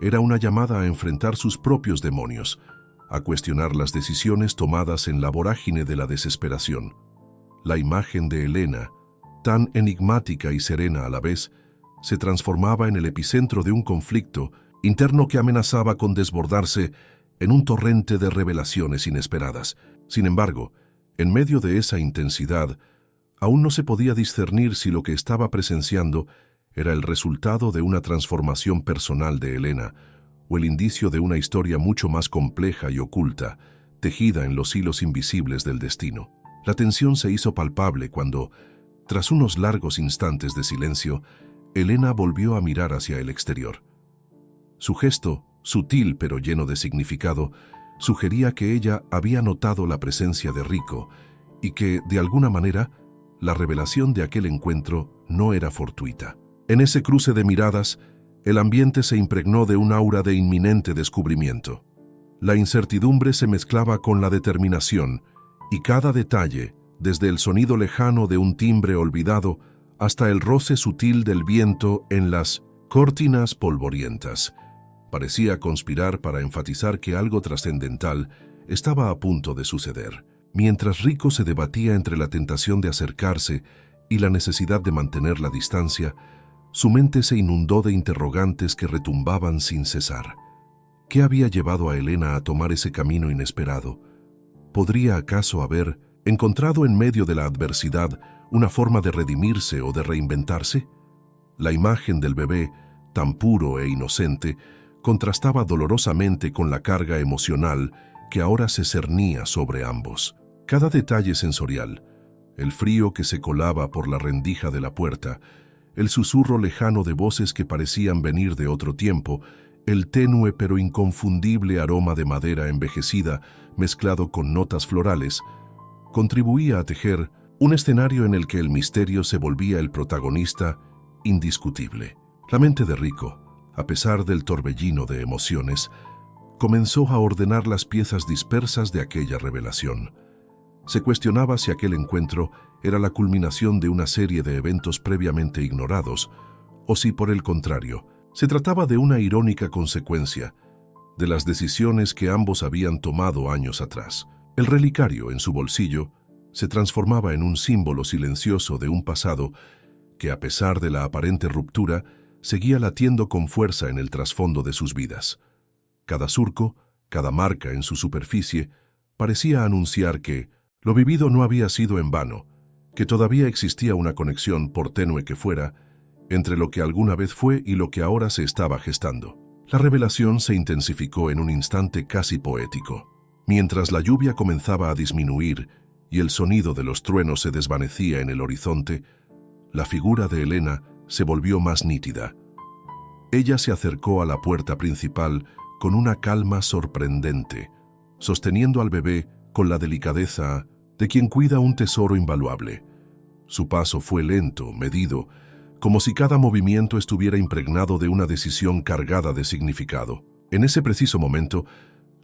era una llamada a enfrentar sus propios demonios, a cuestionar las decisiones tomadas en la vorágine de la desesperación. La imagen de Elena, tan enigmática y serena a la vez, se transformaba en el epicentro de un conflicto interno que amenazaba con desbordarse en un torrente de revelaciones inesperadas. Sin embargo, en medio de esa intensidad, aún no se podía discernir si lo que estaba presenciando era el resultado de una transformación personal de Elena o el indicio de una historia mucho más compleja y oculta, tejida en los hilos invisibles del destino. La tensión se hizo palpable cuando, tras unos largos instantes de silencio, Elena volvió a mirar hacia el exterior. Su gesto, sutil pero lleno de significado, sugería que ella había notado la presencia de Rico y que, de alguna manera, la revelación de aquel encuentro no era fortuita. En ese cruce de miradas, el ambiente se impregnó de un aura de inminente descubrimiento. La incertidumbre se mezclaba con la determinación, y cada detalle, desde el sonido lejano de un timbre olvidado hasta el roce sutil del viento en las cortinas polvorientas, parecía conspirar para enfatizar que algo trascendental estaba a punto de suceder. Mientras Rico se debatía entre la tentación de acercarse y la necesidad de mantener la distancia, su mente se inundó de interrogantes que retumbaban sin cesar. ¿Qué había llevado a Elena a tomar ese camino inesperado? ¿Podría acaso haber encontrado en medio de la adversidad una forma de redimirse o de reinventarse? La imagen del bebé, tan puro e inocente, contrastaba dolorosamente con la carga emocional que ahora se cernía sobre ambos. Cada detalle sensorial, el frío que se colaba por la rendija de la puerta, el susurro lejano de voces que parecían venir de otro tiempo, el tenue pero inconfundible aroma de madera envejecida mezclado con notas florales, contribuía a tejer un escenario en el que el misterio se volvía el protagonista indiscutible. La mente de Rico, a pesar del torbellino de emociones, comenzó a ordenar las piezas dispersas de aquella revelación. Se cuestionaba si aquel encuentro era la culminación de una serie de eventos previamente ignorados, o si, por el contrario, se trataba de una irónica consecuencia de las decisiones que ambos habían tomado años atrás. El relicario en su bolsillo se transformaba en un símbolo silencioso de un pasado que, a pesar de la aparente ruptura, seguía latiendo con fuerza en el trasfondo de sus vidas. Cada surco, cada marca en su superficie, parecía anunciar que lo vivido no había sido en vano, que todavía existía una conexión, por tenue que fuera, entre lo que alguna vez fue y lo que ahora se estaba gestando. La revelación se intensificó en un instante casi poético. Mientras la lluvia comenzaba a disminuir y el sonido de los truenos se desvanecía en el horizonte, la figura de Helena se volvió más nítida. Ella se acercó a la puerta principal con una calma sorprendente, sosteniendo al bebé con la delicadeza de quien cuida un tesoro invaluable. Su paso fue lento, medido, como si cada movimiento estuviera impregnado de una decisión cargada de significado. En ese preciso momento,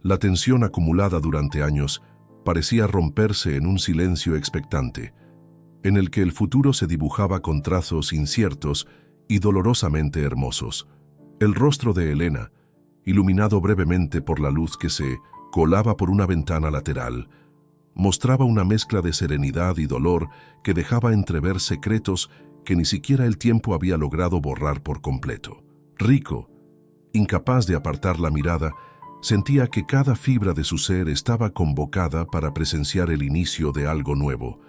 la tensión acumulada durante años parecía romperse en un silencio expectante, en el que el futuro se dibujaba con trazos inciertos y dolorosamente hermosos. El rostro de Helena, iluminado brevemente por la luz que se colaba por una ventana lateral, mostraba una mezcla de serenidad y dolor que dejaba entrever secretos que ni siquiera el tiempo había logrado borrar por completo. Rico, incapaz de apartar la mirada, sentía que cada fibra de su ser estaba convocada para presenciar el inicio de algo nuevo,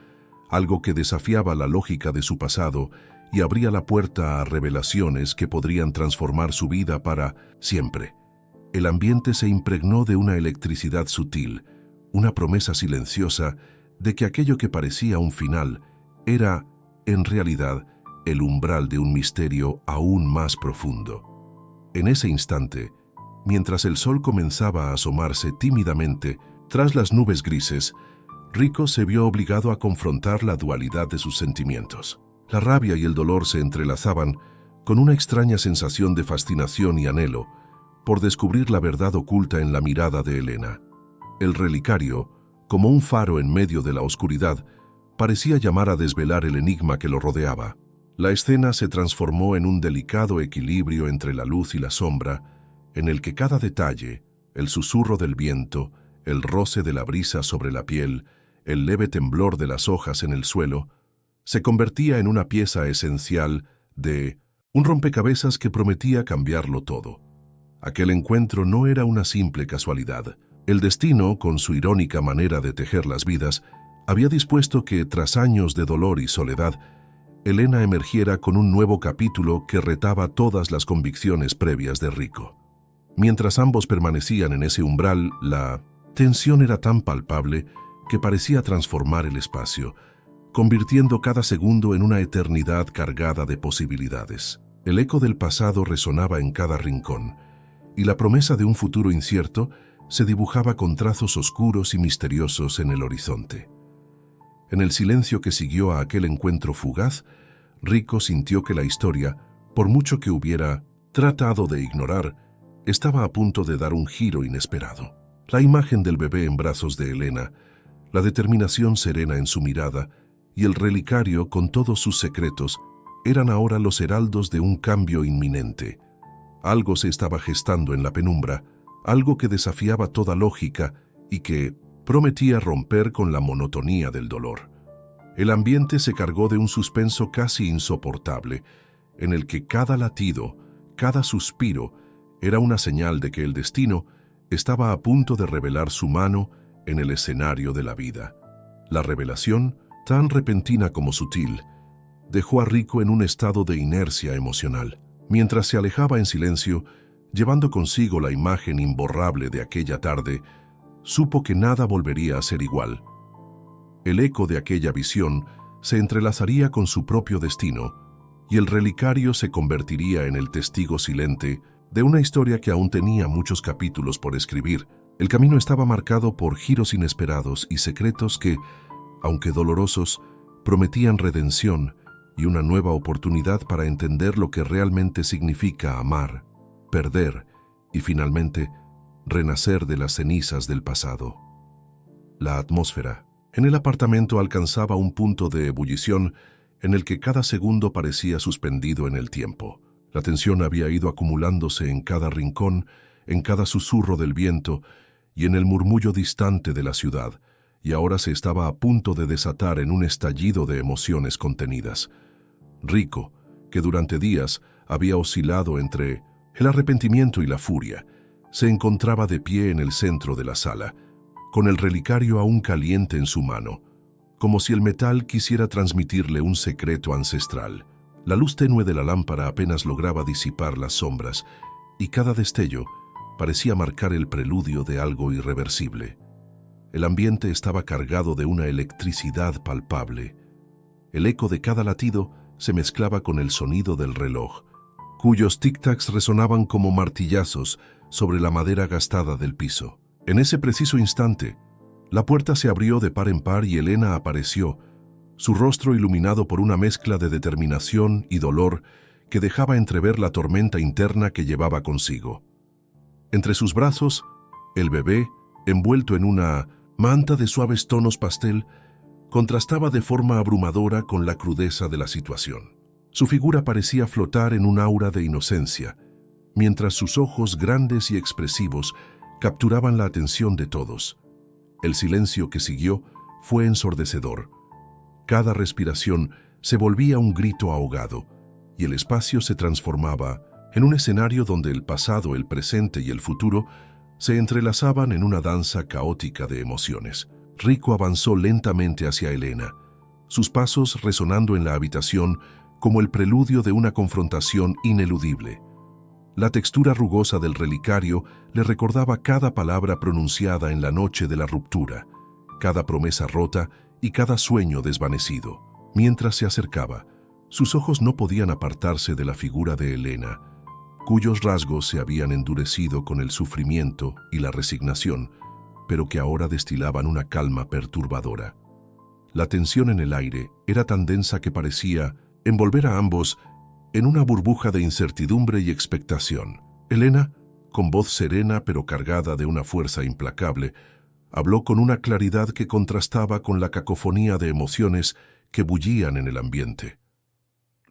algo que desafiaba la lógica de su pasado y abría la puerta a revelaciones que podrían transformar su vida para siempre. El ambiente se impregnó de una electricidad sutil, una promesa silenciosa de que aquello que parecía un final era, en realidad, el umbral de un misterio aún más profundo. En ese instante, mientras el sol comenzaba a asomarse tímidamente tras las nubes grises, Rico se vio obligado a confrontar la dualidad de sus sentimientos. La rabia y el dolor se entrelazaban con una extraña sensación de fascinación y anhelo por descubrir la verdad oculta en la mirada de Helena. El relicario, como un faro en medio de la oscuridad, parecía llamar a desvelar el enigma que lo rodeaba. La escena se transformó en un delicado equilibrio entre la luz y la sombra, en el que cada detalle, el susurro del viento, el roce de la brisa sobre la piel, el leve temblor de las hojas en el suelo, se convertía en una pieza esencial de un rompecabezas que prometía cambiarlo todo. Aquel encuentro no era una simple casualidad. El destino, con su irónica manera de tejer las vidas, había dispuesto que, tras años de dolor y soledad, Helena emergiera con un nuevo capítulo que retaba todas las convicciones previas de Rico. Mientras ambos permanecían en ese umbral, la tensión era tan palpable que parecía transformar el espacio, convirtiendo cada segundo en una eternidad cargada de posibilidades. El eco del pasado resonaba en cada rincón, y la promesa de un futuro incierto se dibujaba con trazos oscuros y misteriosos en el horizonte. En el silencio que siguió a aquel encuentro fugaz, Rico sintió que la historia, por mucho que hubiera tratado de ignorar, estaba a punto de dar un giro inesperado. La imagen del bebé en brazos de Helena, la determinación serena en su mirada y el relicario con todos sus secretos eran ahora los heraldos de un cambio inminente. Algo se estaba gestando en la penumbra, algo que desafiaba toda lógica y que prometía romper con la monotonía del dolor. El ambiente se cargó de un suspenso casi insoportable, en el que cada latido, cada suspiro, era una señal de que el destino estaba a punto de revelar su mano en el escenario de la vida. La revelación, tan repentina como sutil, dejó a Rico en un estado de inercia emocional. Mientras se alejaba en silencio, llevando consigo la imagen imborrable de aquella tarde, supo que nada volvería a ser igual. El eco de aquella visión se entrelazaría con su propio destino, y el relicario se convertiría en el testigo silente de una historia que aún tenía muchos capítulos por escribir. El camino estaba marcado por giros inesperados y secretos que, aunque dolorosos, prometían redención y una nueva oportunidad para entender lo que realmente significa amar, perder y finalmente renacer de las cenizas del pasado. La atmósfera en el apartamento alcanzaba un punto de ebullición en el que cada segundo parecía suspendido en el tiempo. La tensión había ido acumulándose en cada rincón, en cada susurro del viento y en el murmullo distante de la ciudad, y ahora se estaba a punto de desatar en un estallido de emociones contenidas. Rico, que durante días había oscilado entre el arrepentimiento y la furia, se encontraba de pie en el centro de la sala, con el relicario aún caliente en su mano, como si el metal quisiera transmitirle un secreto ancestral. La luz tenue de la lámpara apenas lograba disipar las sombras, y cada destello parecía marcar el preludio de algo irreversible. El ambiente estaba cargado de una electricidad palpable. El eco de cada latido se mezclaba con el sonido del reloj, cuyos tic-tacs resonaban como martillazos sobre la madera gastada del piso. En ese preciso instante, la puerta se abrió de par en par y Elena apareció, su rostro iluminado por una mezcla de determinación y dolor que dejaba entrever la tormenta interna que llevaba consigo. Entre sus brazos, el bebé, envuelto en una manta de suaves tonos pastel, contrastaba de forma abrumadora con la crudeza de la situación. Su figura parecía flotar en un aura de inocencia, mientras sus ojos grandes y expresivos capturaban la atención de todos. El silencio que siguió fue ensordecedor. Cada respiración se volvía un grito ahogado, y el espacio se transformaba en un escenario donde el pasado, el presente y el futuro se entrelazaban en una danza caótica de emociones. Rico avanzó lentamente hacia Elena, sus pasos resonando en la habitación como el preludio de una confrontación ineludible. La textura rugosa del relicario le recordaba cada palabra pronunciada en la noche de la ruptura, cada promesa rota y cada sueño desvanecido. Mientras se acercaba, sus ojos no podían apartarse de la figura de Elena, cuyos rasgos se habían endurecido con el sufrimiento y la resignación, pero que ahora destilaban una calma perturbadora. La tensión en el aire era tan densa que parecía envolver a ambos en una burbuja de incertidumbre y expectación. Elena, con voz serena pero cargada de una fuerza implacable, habló con una claridad que contrastaba con la cacofonía de emociones que bullían en el ambiente.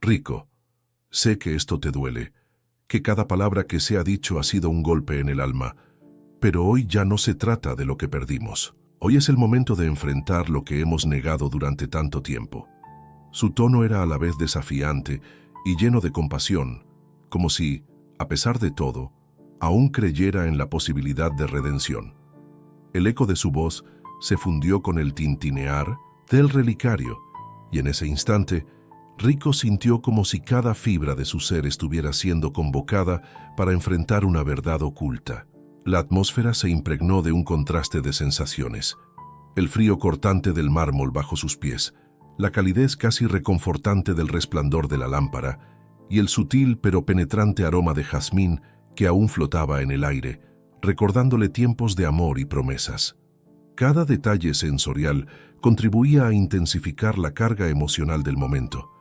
Rico, sé que esto te duele, que cada palabra que se ha dicho ha sido un golpe en el alma, pero hoy ya no se trata de lo que perdimos. Hoy es el momento de enfrentar lo que hemos negado durante tanto tiempo. Su tono era a la vez desafiante y lleno de compasión, como si, a pesar de todo, aún creyera en la posibilidad de redención. El eco de su voz se fundió con el tintinear del relicario, y en ese instante, Rico sintió como si cada fibra de su ser estuviera siendo convocada para enfrentar una verdad oculta. La atmósfera se impregnó de un contraste de sensaciones. El frío cortante del mármol bajo sus pies, la calidez casi reconfortante del resplandor de la lámpara y el sutil pero penetrante aroma de jazmín que aún flotaba en el aire, recordándole tiempos de amor y promesas. Cada detalle sensorial contribuía a intensificar la carga emocional del momento,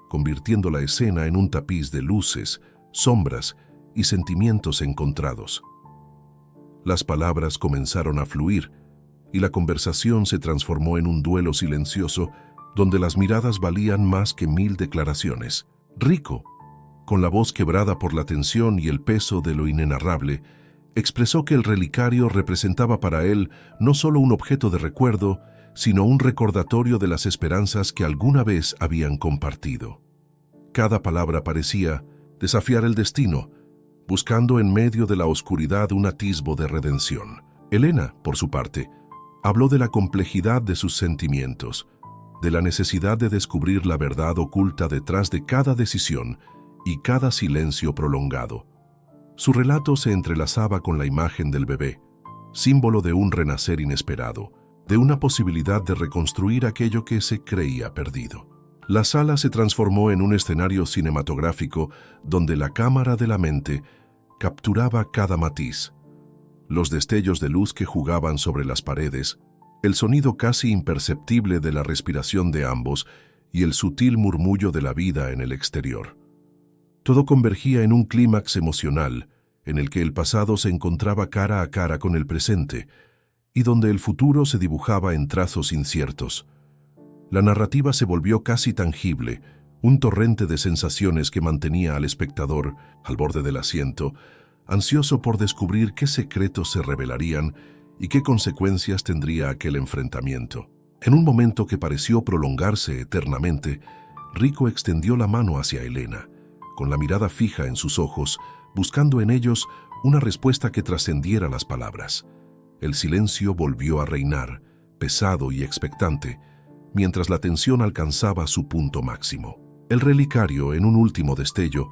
convirtiendo la escena en un tapiz de luces, sombras y sentimientos encontrados. Las palabras comenzaron a fluir y la conversación se transformó en un duelo silencioso donde las miradas valían más que 1000 declaraciones. Rico, con la voz quebrada por la tensión y el peso de lo inenarrable, expresó que el relicario representaba para él no solo un objeto de recuerdo, sino un recordatorio de las esperanzas que alguna vez habían compartido. Cada palabra parecía desafiar el destino, buscando en medio de la oscuridad un atisbo de redención. Elena, por su parte, habló de la complejidad de sus sentimientos, de la necesidad de descubrir la verdad oculta detrás de cada decisión y cada silencio prolongado. Su relato se entrelazaba con la imagen del bebé, símbolo de un renacer inesperado, de una posibilidad de reconstruir aquello que se creía perdido. La sala se transformó en un escenario cinematográfico donde la cámara de la mente capturaba cada matiz. Los destellos de luz que jugaban sobre las paredes, el sonido casi imperceptible de la respiración de ambos y el sutil murmullo de la vida en el exterior. Todo convergía en un clímax emocional en el que el pasado se encontraba cara a cara con el presente y donde el futuro se dibujaba en trazos inciertos. La narrativa se volvió casi tangible, un torrente de sensaciones que mantenía al espectador al borde del asiento, ansioso por descubrir qué secretos se revelarían y qué consecuencias tendría aquel enfrentamiento. En un momento que pareció prolongarse eternamente, Rico extendió la mano hacia Elena, con la mirada fija en sus ojos, buscando en ellos una respuesta que trascendiera las palabras. El silencio volvió a reinar, pesado y expectante, mientras la tensión alcanzaba su punto máximo. El relicario, en un último destello,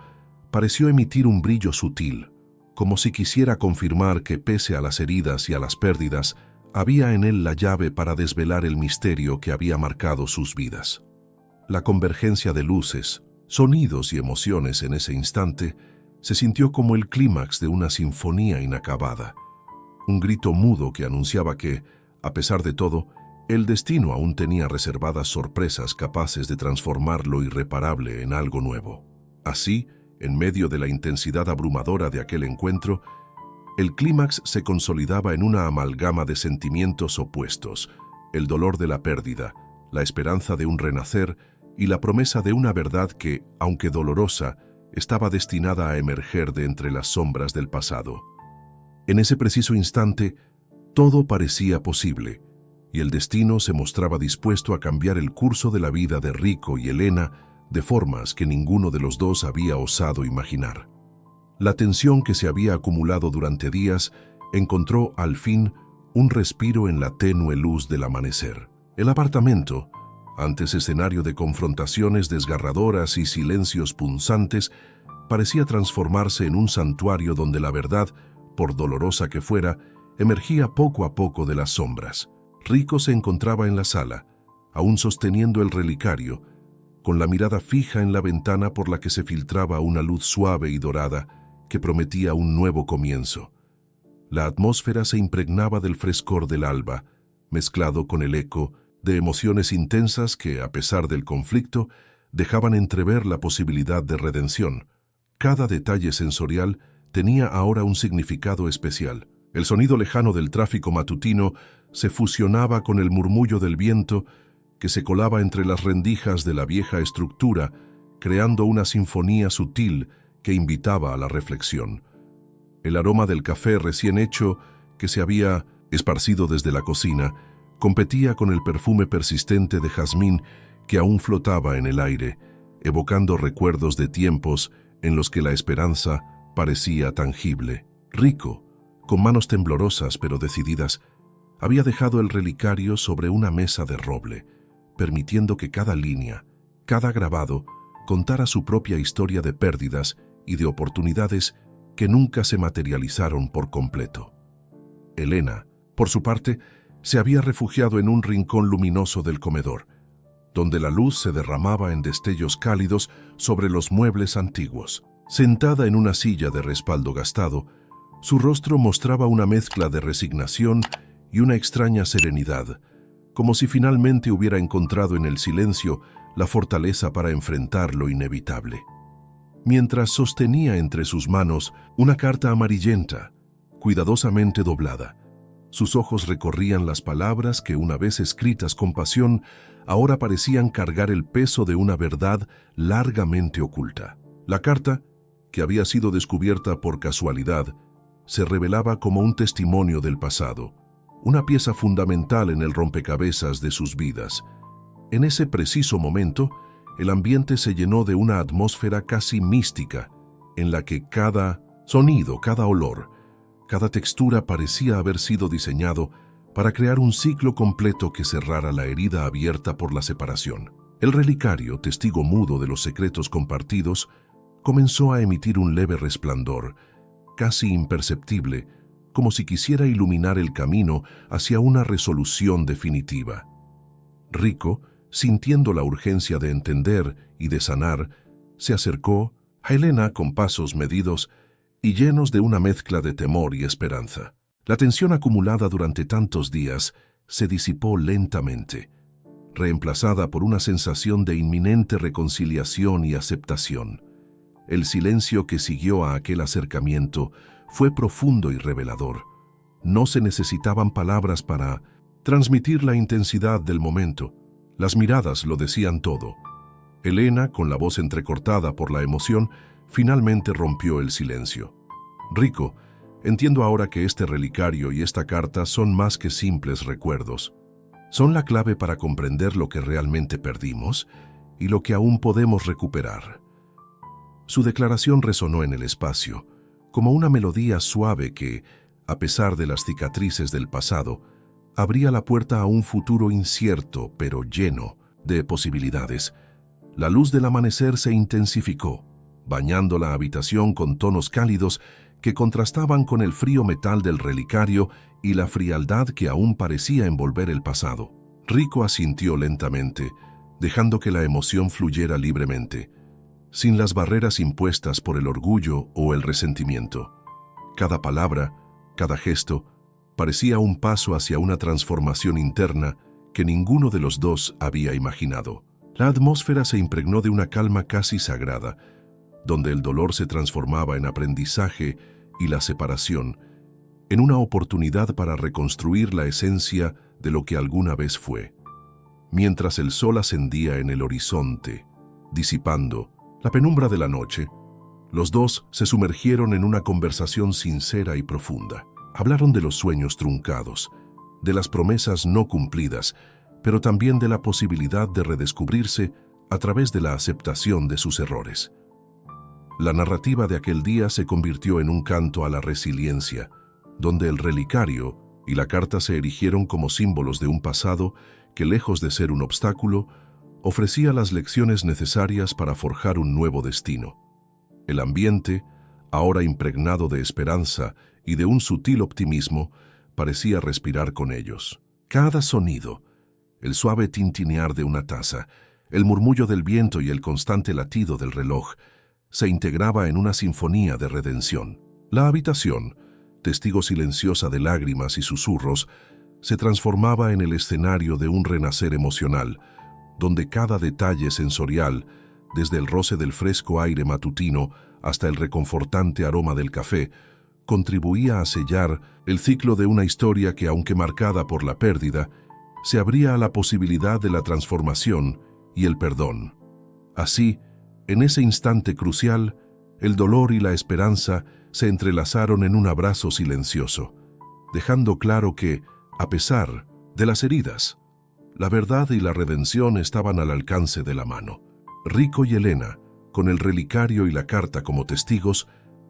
pareció emitir un brillo sutil, como si quisiera confirmar que pese a las heridas y a las pérdidas, había en él la llave para desvelar el misterio que había marcado sus vidas. La convergencia de luces, sonidos y emociones en ese instante se sintió como el clímax de una sinfonía inacabada, un grito mudo que anunciaba que, a pesar de todo, el destino aún tenía reservadas sorpresas capaces de transformar lo irreparable en algo nuevo. Así, en medio de la intensidad abrumadora de aquel encuentro, el clímax se consolidaba en una amalgama de sentimientos opuestos: el dolor de la pérdida, la esperanza de un renacer y la promesa de una verdad que, aunque dolorosa, estaba destinada a emerger de entre las sombras del pasado. En ese preciso instante, todo parecía posible, y el destino se mostraba dispuesto a cambiar el curso de la vida de Rico y Elena de formas que ninguno de los dos había osado imaginar. La tensión que se había acumulado durante días encontró, al fin, un respiro en la tenue luz del amanecer. El apartamento, antes escenario de confrontaciones desgarradoras y silencios punzantes, parecía transformarse en un santuario donde la verdad, por dolorosa que fuera, emergía poco a poco de las sombras. Rico se encontraba en la sala, aún sosteniendo el relicario, con la mirada fija en la ventana por la que se filtraba una luz suave y dorada que prometía un nuevo comienzo. La atmósfera se impregnaba del frescor del alba, mezclado con el eco de emociones intensas que, a pesar del conflicto, dejaban entrever la posibilidad de redención. Cada detalle sensorial tenía ahora un significado especial. El sonido lejano del tráfico matutino se fusionaba con el murmullo del viento que se colaba entre las rendijas de la vieja estructura, creando una sinfonía sutil que invitaba a la reflexión. El aroma del café recién hecho, que se había esparcido desde la cocina, competía con el perfume persistente de jazmín que aún flotaba en el aire, evocando recuerdos de tiempos en los que la esperanza parecía tangible. Rico, con manos temblorosas pero decididas, había dejado el relicario sobre una mesa de roble, permitiendo que cada línea, cada grabado, contara su propia historia de pérdidas y de oportunidades que nunca se materializaron por completo. Elena, por su parte, se había refugiado en un rincón luminoso del comedor, donde la luz se derramaba en destellos cálidos sobre los muebles antiguos. Sentada en una silla de respaldo gastado, su rostro mostraba una mezcla de resignación y una extraña serenidad, como si finalmente hubiera encontrado en el silencio la fortaleza para enfrentar lo inevitable. Mientras sostenía entre sus manos una carta amarillenta, cuidadosamente doblada, sus ojos recorrían las palabras que, una vez escritas con pasión, ahora parecían cargar el peso de una verdad largamente oculta. La carta, que había sido descubierta por casualidad, se revelaba como un testimonio del pasado, una pieza fundamental en el rompecabezas de sus vidas. En ese preciso momento, el ambiente se llenó de una atmósfera casi mística, en la que cada sonido, cada olor, cada textura parecía haber sido diseñado para crear un ciclo completo que cerrara la herida abierta por la separación. El relicario, testigo mudo de los secretos compartidos, comenzó a emitir un leve resplandor, casi imperceptible, como si quisiera iluminar el camino hacia una resolución definitiva. Rico, sintiendo la urgencia de entender y de sanar, se acercó a Elena con pasos medidos y llenos de una mezcla de temor y esperanza. La tensión acumulada durante tantos días se disipó lentamente, reemplazada por una sensación de inminente reconciliación y aceptación. El silencio que siguió a aquel acercamiento fue profundo y revelador. No se necesitaban palabras para transmitir la intensidad del momento. Las miradas lo decían todo. Elena, con la voz entrecortada por la emoción, finalmente rompió el silencio. Rico, entiendo ahora que este relicario y esta carta son más que simples recuerdos. Son la clave para comprender lo que realmente perdimos y lo que aún podemos recuperar. Su declaración resonó en el espacio, como una melodía suave que, a pesar de las cicatrices del pasado, abría la puerta a un futuro incierto pero lleno de posibilidades. La luz del amanecer se intensificó, bañando la habitación con tonos cálidos que contrastaban con el frío metal del relicario y la frialdad que aún parecía envolver el pasado. Rico asintió lentamente, dejando que la emoción fluyera libremente, sin las barreras impuestas por el orgullo o el resentimiento. Cada palabra, cada gesto, parecía un paso hacia una transformación interna que ninguno de los dos había imaginado. La atmósfera se impregnó de una calma casi sagrada, donde el dolor se transformaba en aprendizaje y la separación en una oportunidad para reconstruir la esencia de lo que alguna vez fue. Mientras el sol ascendía en el horizonte, disipando la penumbra de la noche, los dos se sumergieron en una conversación sincera y profunda. Hablaron de los sueños truncados, de las promesas no cumplidas, pero también de la posibilidad de redescubrirse a través de la aceptación de sus errores. La narrativa de aquel día se convirtió en un canto a la resiliencia, donde el relicario y la carta se erigieron como símbolos de un pasado que, lejos de ser un obstáculo, ofrecía las lecciones necesarias para forjar un nuevo destino. El ambiente, ahora impregnado de esperanza y de un sutil optimismo, parecía respirar con ellos. Cada sonido, el suave tintinear de una taza, el murmullo del viento y el constante latido del reloj, se integraba en una sinfonía de redención. La habitación, testigo silenciosa de lágrimas y susurros, se transformaba en el escenario de un renacer emocional, donde cada detalle sensorial, desde el roce del fresco aire matutino hasta el reconfortante aroma del café, contribuía a sellar el ciclo de una historia que, aunque marcada por la pérdida, se abría a la posibilidad de la transformación y el perdón. Así, en ese instante crucial, el dolor y la esperanza se entrelazaron en un abrazo silencioso, dejando claro que, a pesar de las heridas, la verdad y la redención estaban al alcance de la mano. Rico y Elena, con el relicario y la carta como testigos,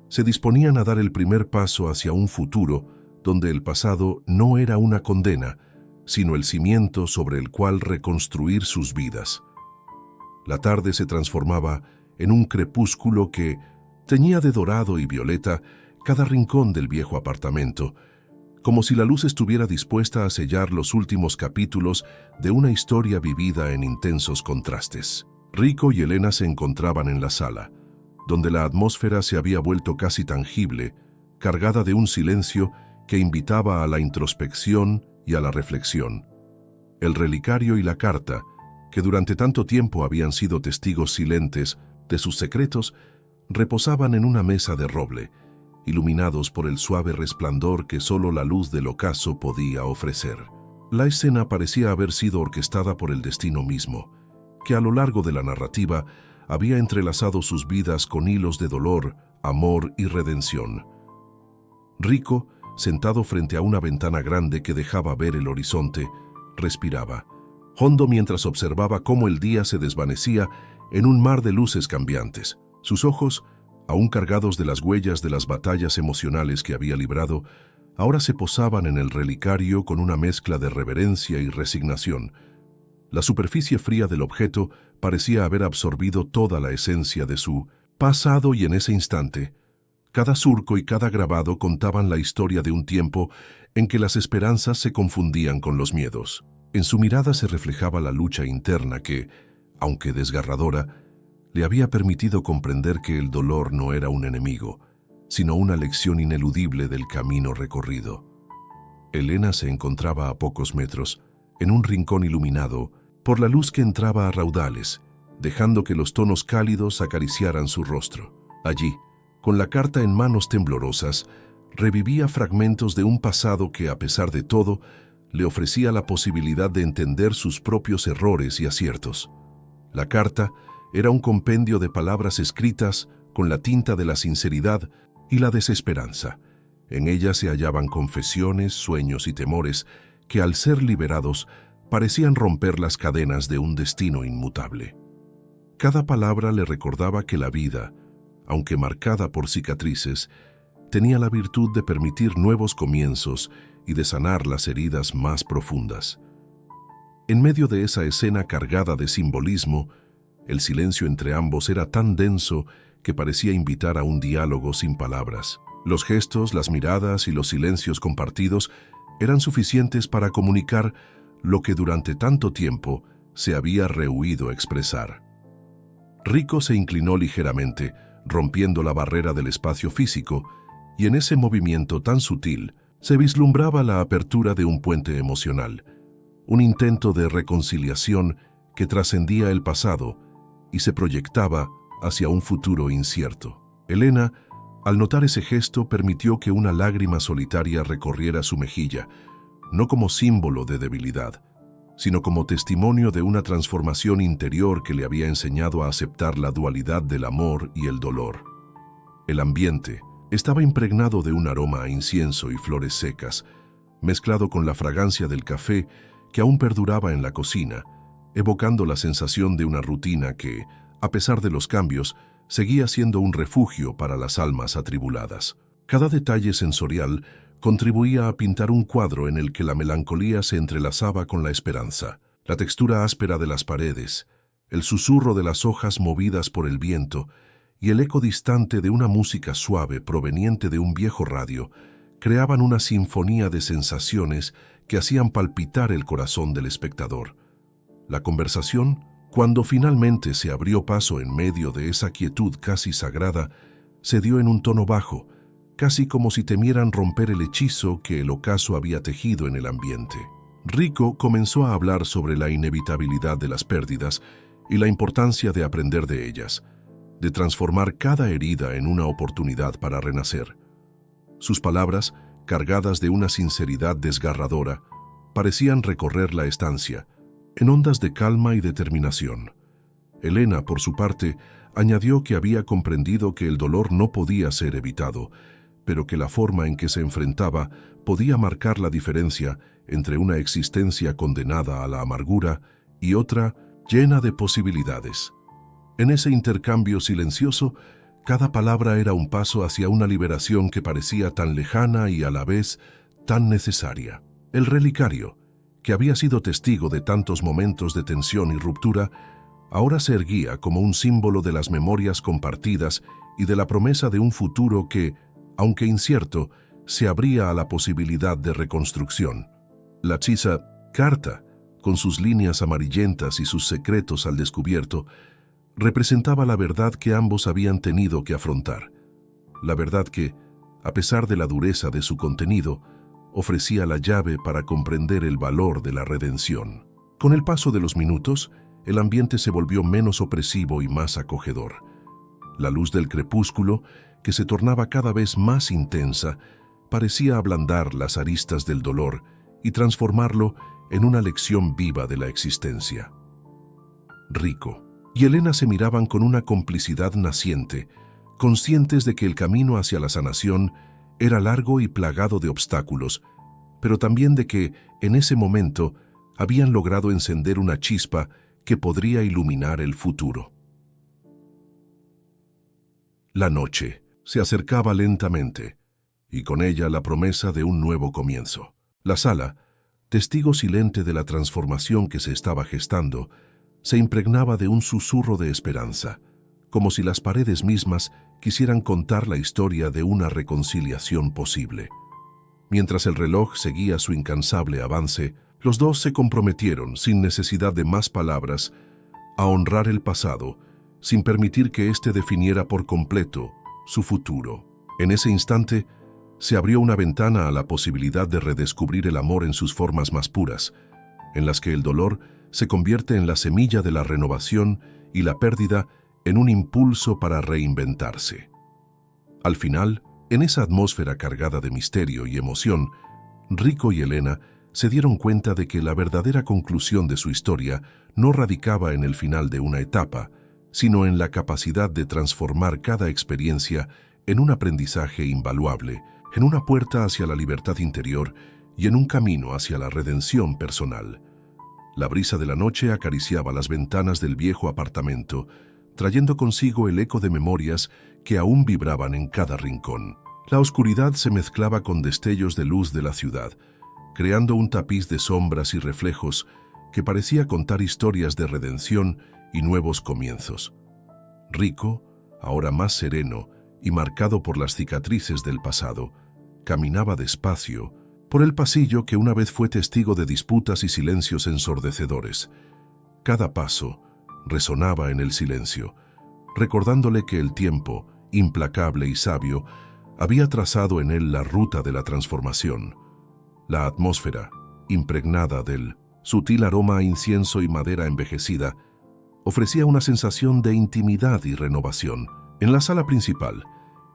se disponían a dar el primer paso hacia un futuro donde el pasado no era una condena, sino el cimiento sobre el cual reconstruir sus vidas. La tarde se transformaba en un crepúsculo que teñía de dorado y violeta cada rincón del viejo apartamento, como si la luz estuviera dispuesta a sellar los últimos capítulos de una historia vivida en intensos contrastes. Rico y Elena se encontraban en la sala, donde la atmósfera se había vuelto casi tangible, cargada de un silencio que invitaba a la introspección y a la reflexión. El relicario y la carta, que durante tanto tiempo habían sido testigos silentes de sus secretos, reposaban en una mesa de roble, iluminados por el suave resplandor que solo la luz del ocaso podía ofrecer. La escena parecía haber sido orquestada por el destino mismo, que a lo largo de la narrativa había entrelazado sus vidas con hilos de dolor, amor y redención. Rico, sentado frente a una ventana grande que dejaba ver el horizonte, respiraba hondo mientras observaba cómo el día se desvanecía en un mar de luces cambiantes. Sus ojos, aún cargados de las huellas de las batallas emocionales que había librado, ahora se posaban en el relicario con una mezcla de reverencia y resignación. La superficie fría del objeto parecía haber absorbido toda la esencia de su pasado y en ese instante, cada surco y cada grabado contaban la historia de un tiempo en que las esperanzas se confundían con los miedos. En su mirada se reflejaba la lucha interna que, aunque desgarradora, le había permitido comprender que el dolor no era un enemigo, sino una lección ineludible del camino recorrido. Elena se encontraba a pocos metros, en un rincón iluminado por la luz que entraba a raudales, dejando que los tonos cálidos acariciaran su rostro. Allí, con la carta en manos temblorosas, revivía fragmentos de un pasado que, a pesar de todo, le ofrecía la posibilidad de entender sus propios errores y aciertos. La carta era un compendio de palabras escritas con la tinta de la sinceridad y la desesperanza. En ella se hallaban confesiones, sueños y temores que, al ser liberados, parecían romper las cadenas de un destino inmutable. Cada palabra le recordaba que la vida, aunque marcada por cicatrices, tenía la virtud de permitir nuevos comienzos y de sanar las heridas más profundas. En medio de esa escena cargada de simbolismo, el silencio entre ambos era tan denso que parecía invitar a un diálogo sin palabras. Los gestos, las miradas y los silencios compartidos eran suficientes para comunicar lo que durante tanto tiempo se había rehuido expresar. Rico se inclinó ligeramente, rompiendo la barrera del espacio físico, y en ese movimiento tan sutil se vislumbraba la apertura de un puente emocional, un intento de reconciliación que trascendía el pasado y se proyectaba hacia un futuro incierto. Elena, al notar ese gesto, permitió que una lágrima solitaria recorriera su mejilla, no como símbolo de debilidad, sino como testimonio de una transformación interior que le había enseñado a aceptar la dualidad del amor y el dolor. El ambiente estaba impregnado de un aroma a incienso y flores secas, mezclado con la fragancia del café que aún perduraba en la cocina, evocando la sensación de una rutina que, a pesar de los cambios, seguía siendo un refugio para las almas atribuladas. Cada detalle sensorial contribuía a pintar un cuadro en el que la melancolía se entrelazaba con la esperanza. La textura áspera de las paredes, el susurro de las hojas movidas por el viento y el eco distante de una música suave proveniente de un viejo radio creaban una sinfonía de sensaciones que hacían palpitar el corazón del espectador. La conversación, cuando finalmente se abrió paso en medio de esa quietud casi sagrada, se dio en un tono bajo, casi como si temieran romper el hechizo que el ocaso había tejido en el ambiente. Rico comenzó a hablar sobre la inevitabilidad de las pérdidas y la importancia de aprender de ellas, de transformar cada herida en una oportunidad para renacer. Sus palabras, cargadas de una sinceridad desgarradora, parecían recorrer la estancia, en ondas de calma y determinación. Elena, por su parte, añadió que había comprendido que el dolor no podía ser evitado, pero que la forma en que se enfrentaba podía marcar la diferencia entre una existencia condenada a la amargura y otra llena de posibilidades. En ese intercambio silencioso, cada palabra era un paso hacia una liberación que parecía tan lejana y a la vez tan necesaria. El relicario, que había sido testigo de tantos momentos de tensión y ruptura, ahora se erguía como un símbolo de las memorias compartidas y de la promesa de un futuro que, aunque incierto, se abría a la posibilidad de reconstrucción. La hechiza carta, con sus líneas amarillentas y sus secretos al descubierto, representaba la verdad que ambos habían tenido que afrontar. La verdad que, a pesar de la dureza de su contenido, ofrecía la llave para comprender el valor de la redención. Con el paso de los minutos, el ambiente se volvió menos opresivo y más acogedor. La luz del crepúsculo, que se tornaba cada vez más intensa, parecía ablandar las aristas del dolor y transformarlo en una lección viva de la existencia. Rico y Elena se miraban con una complicidad naciente, conscientes de que el camino hacia la sanación era largo y plagado de obstáculos, pero también de que, en ese momento, habían logrado encender una chispa que podría iluminar el futuro. La noche se acercaba lentamente, y con ella la promesa de un nuevo comienzo. La sala, testigo silente de la transformación que se estaba gestando, se impregnaba de un susurro de esperanza, como si las paredes mismas quisieran contar la historia de una reconciliación posible. Mientras el reloj seguía su incansable avance, los dos se comprometieron, sin necesidad de más palabras, a honrar el pasado, sin permitir que éste definiera por completo su futuro. En ese instante, se abrió una ventana a la posibilidad de redescubrir el amor en sus formas más puras, en las que el dolor se convierte en la semilla de la renovación y la pérdida en un impulso para reinventarse. Al final, en esa atmósfera cargada de misterio y emoción, Rico y Elena se dieron cuenta de que la verdadera conclusión de su historia no radicaba en el final de una etapa, sino en la capacidad de transformar cada experiencia en un aprendizaje invaluable, en una puerta hacia la libertad interior y en un camino hacia la redención personal. La brisa de la noche acariciaba las ventanas del viejo apartamento, trayendo consigo el eco de memorias que aún vibraban en cada rincón. La oscuridad se mezclaba con destellos de luz de la ciudad, creando un tapiz de sombras y reflejos que parecía contar historias de redención y nuevos comienzos. Rico, ahora más sereno y marcado por las cicatrices del pasado, caminaba despacio por el pasillo que una vez fue testigo de disputas y silencios ensordecedores. Cada paso resonaba en el silencio, recordándole que el tiempo, implacable y sabio, había trazado en él la ruta de la transformación. La atmósfera, impregnada del sutil aroma a incienso y madera envejecida, ofrecía una sensación de intimidad y renovación. En la sala principal,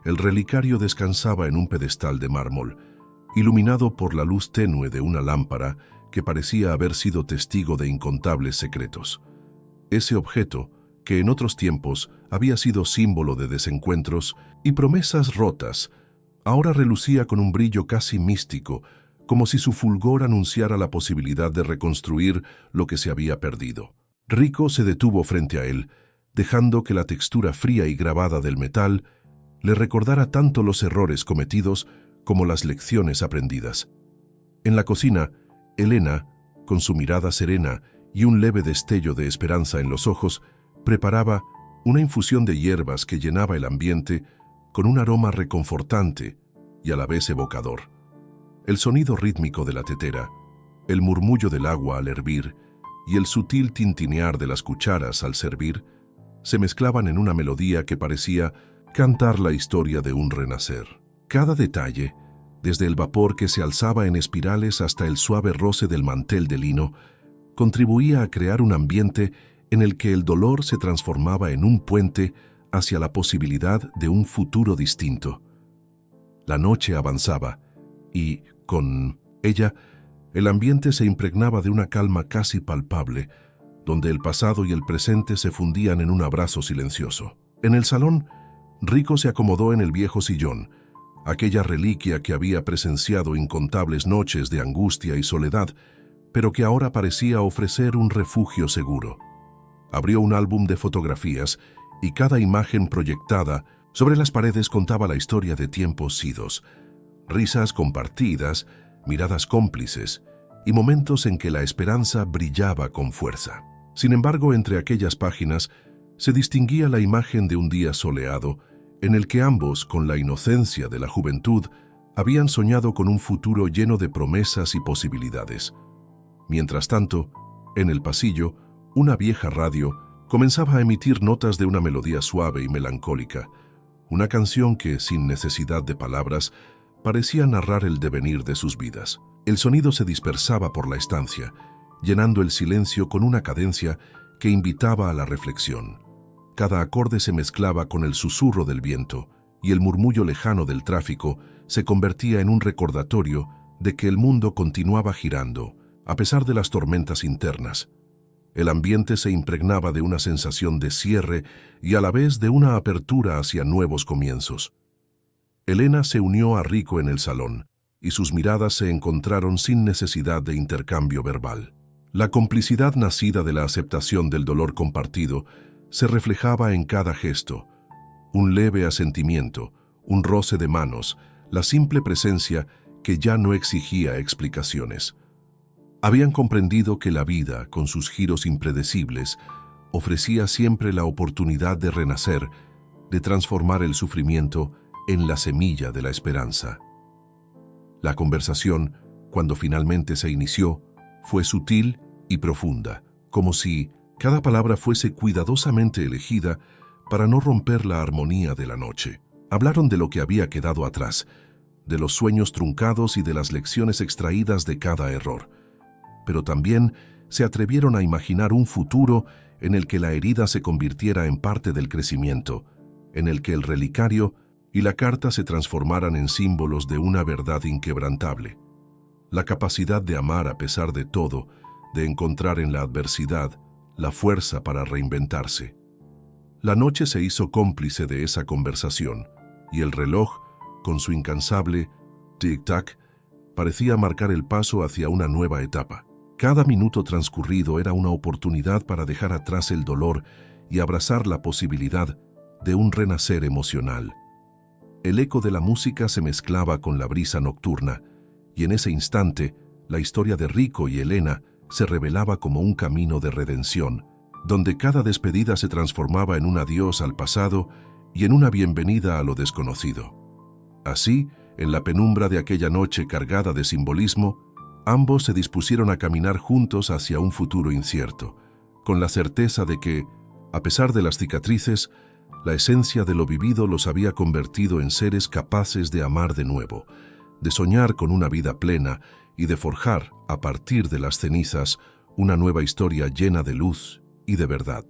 el relicario descansaba en un pedestal de mármol, iluminado por la luz tenue de una lámpara que parecía haber sido testigo de incontables secretos. Ese objeto, que en otros tiempos había sido símbolo de desencuentros y promesas rotas, ahora relucía con un brillo casi místico, como si su fulgor anunciara la posibilidad de reconstruir lo que se había perdido. Rico se detuvo frente a él, dejando que la textura fría y grabada del metal le recordara tanto los errores cometidos como las lecciones aprendidas. En la cocina, Elena, con su mirada serena y un leve destello de esperanza en los ojos, preparaba una infusión de hierbas que llenaba el ambiente con un aroma reconfortante y a la vez evocador. El sonido rítmico de la tetera, el murmullo del agua al hervir y el sutil tintinear de las cucharas al servir se mezclaban en una melodía que parecía cantar la historia de un renacer. Cada detalle, desde el vapor que se alzaba en espirales hasta el suave roce del mantel de lino, contribuía a crear un ambiente en el que el dolor se transformaba en un puente hacia la posibilidad de un futuro distinto. La noche avanzaba y, con ella, el ambiente se impregnaba de una calma casi palpable, donde el pasado y el presente se fundían en un abrazo silencioso. En el salón, Rico se acomodó en el viejo sillón, aquella reliquia que había presenciado incontables noches de angustia y soledad, pero que ahora parecía ofrecer un refugio seguro. Abrió un álbum de fotografías y cada imagen proyectada sobre las paredes contaba la historia de tiempos idos, risas compartidas, miradas cómplices y momentos en que la esperanza brillaba con fuerza. Sin embargo, entre aquellas páginas se distinguía la imagen de un día soleado en el que ambos, con la inocencia de la juventud, habían soñado con un futuro lleno de promesas y posibilidades. Mientras tanto, en el pasillo, una vieja radio comenzaba a emitir notas de una melodía suave y melancólica, una canción que, sin necesidad de palabras, parecía narrar el devenir de sus vidas. El sonido se dispersaba por la estancia, llenando el silencio con una cadencia que invitaba a la reflexión. Cada acorde se mezclaba con el susurro del viento y el murmullo lejano del tráfico se convertía en un recordatorio de que el mundo continuaba girando, a pesar de las tormentas internas. El ambiente se impregnaba de una sensación de cierre y a la vez de una apertura hacia nuevos comienzos. Elena se unió a Rico en el salón, y sus miradas se encontraron sin necesidad de intercambio verbal. La complicidad nacida de la aceptación del dolor compartido se reflejaba en cada gesto, un leve asentimiento, un roce de manos, la simple presencia que ya no exigía explicaciones. Habían comprendido que la vida, con sus giros impredecibles, ofrecía siempre la oportunidad de renacer, de transformar el sufrimiento en la semilla de la esperanza. La conversación, cuando finalmente se inició, fue sutil y profunda, como si cada palabra fuese cuidadosamente elegida para no romper la armonía de la noche. Hablaron de lo que había quedado atrás, de los sueños truncados y de las lecciones extraídas de cada error. Pero también se atrevieron a imaginar un futuro en el que la herida se convirtiera en parte del crecimiento, en el que el relicario y la carta se transformaran en símbolos de una verdad inquebrantable. La capacidad de amar a pesar de todo, de encontrar en la adversidad la fuerza para reinventarse. La noche se hizo cómplice de esa conversación, y el reloj, con su incansable tic-tac, parecía marcar el paso hacia una nueva etapa. Cada minuto transcurrido era una oportunidad para dejar atrás el dolor y abrazar la posibilidad de un renacer emocional. El eco de la música se mezclaba con la brisa nocturna, y en ese instante, la historia de Rico y Elena se revelaba como un camino de redención, donde cada despedida se transformaba en un adiós al pasado y en una bienvenida a lo desconocido. Así, en la penumbra de aquella noche cargada de simbolismo, ambos se dispusieron a caminar juntos hacia un futuro incierto, con la certeza de que, a pesar de las cicatrices, la esencia de lo vivido los había convertido en seres capaces de amar de nuevo, de soñar con una vida plena y de forjar, a partir de las cenizas, una nueva historia llena de luz y de verdad.